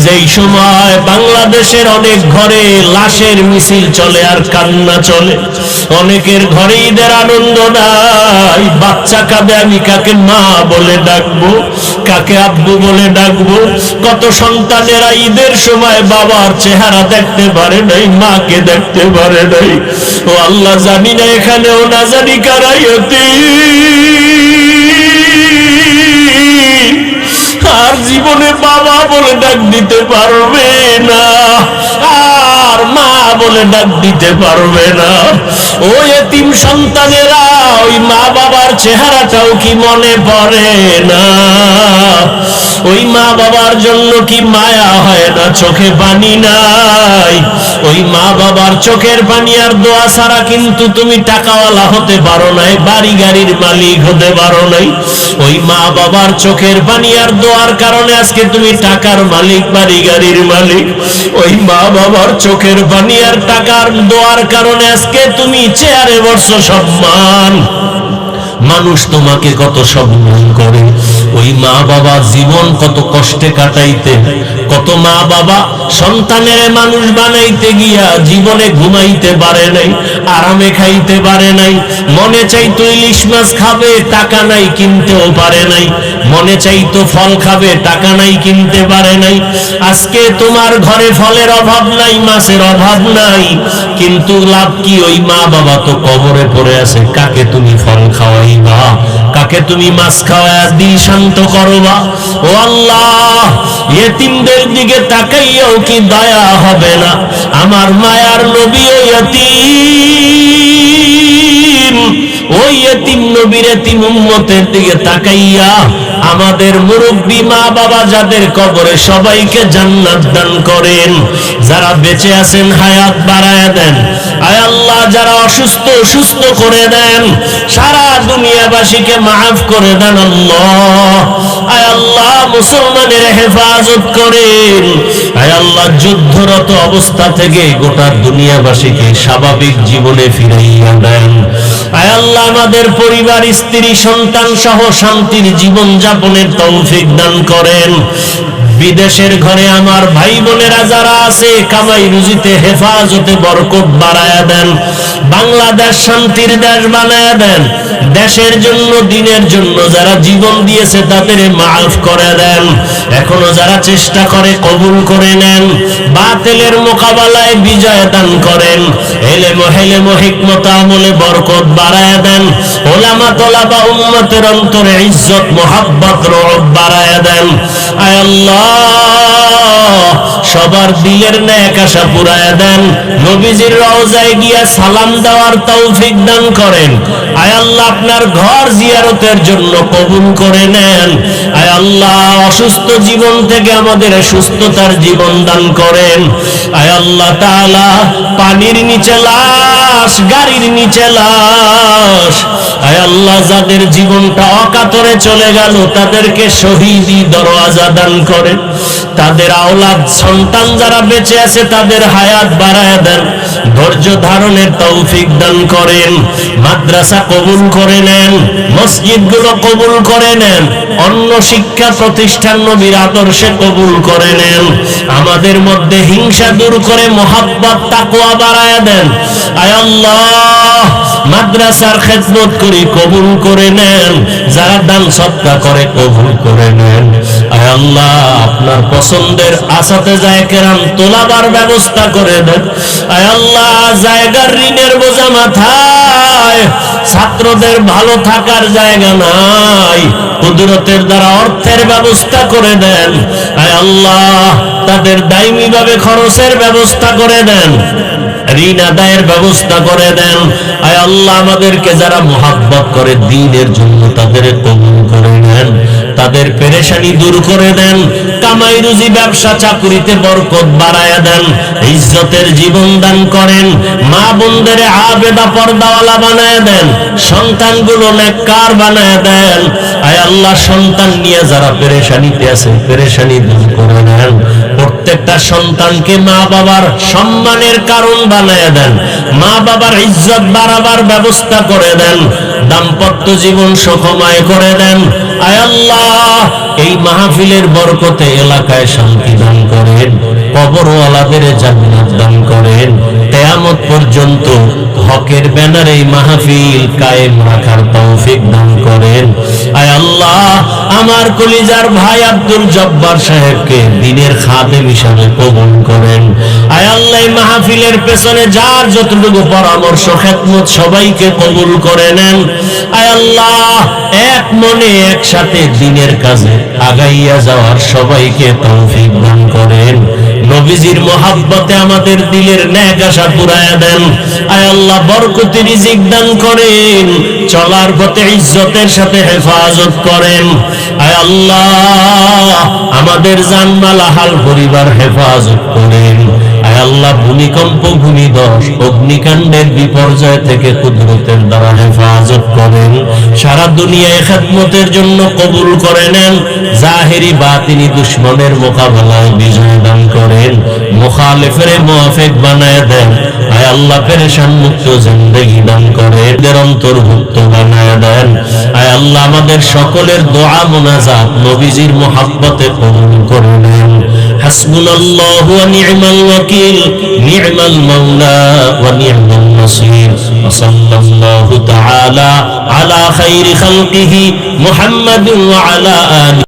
যেই সময় বাংলাদেশের অনেক ঘরে লাশের মিছিল চলে আর কান্না চলে। অনেকের ঘরে ঈদের আনন্দ নাই, বাচ্চা কাঁদে, আমি কাকে মা বলে ডাকবো, কাকে আব্বু বলে ডাকবো। কত সন্তানেরা ঈদের সময় বাবার চেহারা দেখতে পারে নাই, মাকে দেখতে পারে নাই। ও আল্লাহ, জানি না এখানেও না জানি কারাই হতে আর জীবনে বাবা বলে ডাক দিতে পারবে না, আর মা বলে ডাক দিতে পারবে না। ও এতিম সন্তানেরা ওই মা বাবার চেহারাটাও কি মনে পড়ে না? ওই মা বাবার জন্য কি মায়া হয় না? চোখে পানি নাই। ওই মা বাবার চোখের পানি আর দোয়া ছাড়া কিন্তু তুমি টাকাওয়ালা হতে পারো নাই, বাড়ি গাড়ির মালিক হতে পারো নাই। ওই মা বাবার চোখের পানি আর দোয়ার কারণে আজকে তুমি টাকার মালিক, বাড়ি গাড়ির মালিক। ওই মা বাবার চোখের পানি আর টাকার দোয়ার কারণে আজকে তুমি চেয়ারে বসছো, সম্মান মানুষ তোমাকে কত সম্মান করে। ওই মা বাবা জীবন কত কষ্টে কাটাইতে, কত মা বাবা সন্তানের মানুষ বানাইতে গিয়া জীবনে ঘুমাইতে পারে নাই, আরামে খাইতে পারে নাই। মনে চাইতো ইলিশ মাছ খাবে, টাকা নাই কিনতেও পারে নাই। মনে চাইতো ফল খাবে, টাকা নাই কিনতে পারে নাই। আজকে তোমার ঘরে ফলের অভাব নাই, মাছের অভাব নাই, কিন্তু লাভ কি? ওই মা বাবা তো কবরে পড়ে আছে। কাকে তুমি ফল খাওয়াইবা, কাকে তুমি মাছ খাওয়াইয়া দিল শান্ত করবা? ও আল্লাহ, ইয়েতিমদের দিকে তাকাইয়াও কি দয়া হবে না? আমার মায়ার নবী ও ইয়েতিম, ওই ইয়েতিম নবীর ইয়েতিম উম্মতের দিকে তাকাইয়া আমাদের মুরব্বী মা বাবা যাদের কবরে, সবাইকে জান্নাত দান করেন। যারা বেঁচে আছেন হায়াত বাড়ায় দেন। আয় আল্লাহ, যারা অসুস্থ সুস্থ করে দেন। সারা দুনিয়াবাসীকে মাফ করে দেন আল্লাহ। আয় আল্লাহ, মুসলমানের হেফাজত করেন। আয় আল্লাহ, যুদ্ধরত অবস্থা থেকে গোটা দুনিয়াবাসীকে স্বাভাবিক জীবনে ফিরাইয়া দেন। আয় আল্লাহ, আমাদের পরিবার, স্ত্রী, সন্তান সহ শান্তির জীবন যাপনের তৌফিক দান করেন। বিদেশের ঘরে আমার ভাই বোনেরা যারা আছে, কামাই রুজিতে হেফাজতে বরকত বাড়ায়া দেন। বাংলাদেশ শান্তির দেশ বানায়া দেন। দেশের জন্য, দিনের জন্য যারা জীবন দিয়েছে তাদের মাফ করে দেন। এখনো যারা চেষ্টা করে কবুল করে নেন। বাতিলের মোকাবেলায় বিজয় দান করেন। হেলেম হিকমত আমলে বরকত বাড়ায়া দেন। ওলামা তোলাবা উম্মতের অন্তরে ইজ্জত মোহাব্বত রব বাড়ায়া দেন। আয় আল্লাহ, সবার দিলের নেক আশা পুরায়া দেন। নবীজির রওজায় গিয়া সালাম দেওয়ার তৌফিক দান করেন। আয় আল্লাহ, আপনার ঘর জিয়ারতের জন্য কবুল করে নেন। আয় আল্লাহ, অসুস্থ জীবন থেকে আমাদের সুস্থতার জীবন দান করেন। আয় আল্লাহ তাআলা, পানির নিচে লাশ, গাড়ির নিচে লাশ, আয় আল্লাহ, যাদের জীবনটা অকাতরে চলে গেল তাদেরকে শহীদি দরওয়াজা দান করেন। তাদের আওলাদ সন্তান যারা বেঁচে আছে তাদের হায়াত বাড়ায় দেন। ধৈর্য ধারণের তৌফিক দান করেন। মাদ্রাসা কবুল করে নেন। মসজিদগুলো কবুল করে নেন। অন্য শিক্ষা প্রতিষ্ঠান নবীর আদর্শে কবুল করে নেন। আমাদের মধ্যে হিংসা দূর করে মহাব্বত তাকওয়া বাড়ায় দেন। আয় আল্লাহ, মাদ্রাসার খেদমত করি কবুল করে নেন। যারা দান সদকা করে কবুল করে নেন। আয় আল্লাহ, আপনার পছন্দের আসাতেজায়ে কেরাম তোলাবার ব্যবস্থা করে দেন। আয় আল্লাহ, জায়গার ঋণের বোঝা মাথায়, ছাত্রদের ভালো থাকার জায়গা নাই, কুদরতের দ্বারা অর্থের ব্যবস্থা করে দেন। আয় আল্লাহ, তাদের দায়মি ভাবে খরচের ব্যবস্থা করে দেন। ঋণ আদায়ের ব্যবস্থা করে দেন। আয় আল্লাহ, আমাদেরকে যারা মুহাব্বত করে দ্বীনের জন্য তাদের কবুল করে নেন। তাদের পেরেশানি দূর করে দেন। কামাই রুজি, ব্যবসা চাকরিতে বরকত বাড়ায়া দেন। ইজ্জতের জীবন দান করেন। মা বোনদের আবেদা পর্দাওয়ালা বানায় দেন। সন্তানগুলো নেককার বানায় দেন। আয় আল্লাহ, সন্তান নিয়ে যারা পেরেশানিতে আছে পেরেশানি দূর করে নেন। প্রত্যেকটা সন্তানকে মা বাবার সম্মানের কারণ বানায় দেন। মা বাবার ইজ্জত বাড়াবার ব্যবস্থা করে দেন। দাম্পত্য জীবন সুখময় করে দেন। আয় আল্লাহ, এই মাহফিলের বরকতে এলাকায় শান্তি দান করেন। কবরওয়ালাদের জান্নাত দান করেন। কিয়ামত পর্যন্ত হকের ব্যানারে এই মাহফিল কায়েম রাখার তৌফিক দান করেন। আয় আল্লাহ, আমার কলিজার ভাই আব্দুল জব্বার সাহেবকে দ্বীনের খাদেম হিসাবে কবুল করেন। আয় আল্লাহ, এই মাহফিলের পেছনে যার যতটুকু পরামর্শ খেদমত সবাইকে কবুল করে নেন। আয় আল্লাহ, এক মনে একসাথে দ্বীনের কাজে আগাইয়া যাওয়ার সবাইকে তৌফিক দান করেন। নবীজির মোহাব্বতে আমাদের দিলের নেক আশা পুরায়া দেন। আয় আল্লাহ, বরকতি রিজিক দান করেন। চলার পথে ইজ্জতের সাথে হেফাজত করেন। আয় আল্লাহ, আমাদের জানমাল আহাল পরিবার হেফাজত করেন। আয় আল্লাহ, ভূমিকম্প, ভূমিধস, অগ্নিকাণ্ডের বিপর্যয় থেকে কুদরতের দ্বারা হেফাজত করেন। সারা দুনিয়ায় খেদমতের জন্য কবুল করে নেন। জাহেরি বাতিনি দুশ্মনের মোকাবেলায় বিজয় দান করেন। মুখালিফের মুআফিক বানায় দেন। আয় আল্লাহ পেরেশান মুক্ত জিন্দেগি দান করে এদের অন্তর্ভুক্ত বানায় দেন। আয় আল্লাহ আমাদের সকলের দোয়া মুনাজাত নবীজির মুহাব্বতে কবুল করে নেন। হাসবুনাল্লাহু ওয়া নি'মাল ওয়াকিল, নি'মাল মাওলা ওয়া নি'মান নাসির। ওয়া সাল্লাল্লাহু তাআলা আলা খাইরি খালকিহি মুহাম্মাদিন ওয়া আলা আলিহি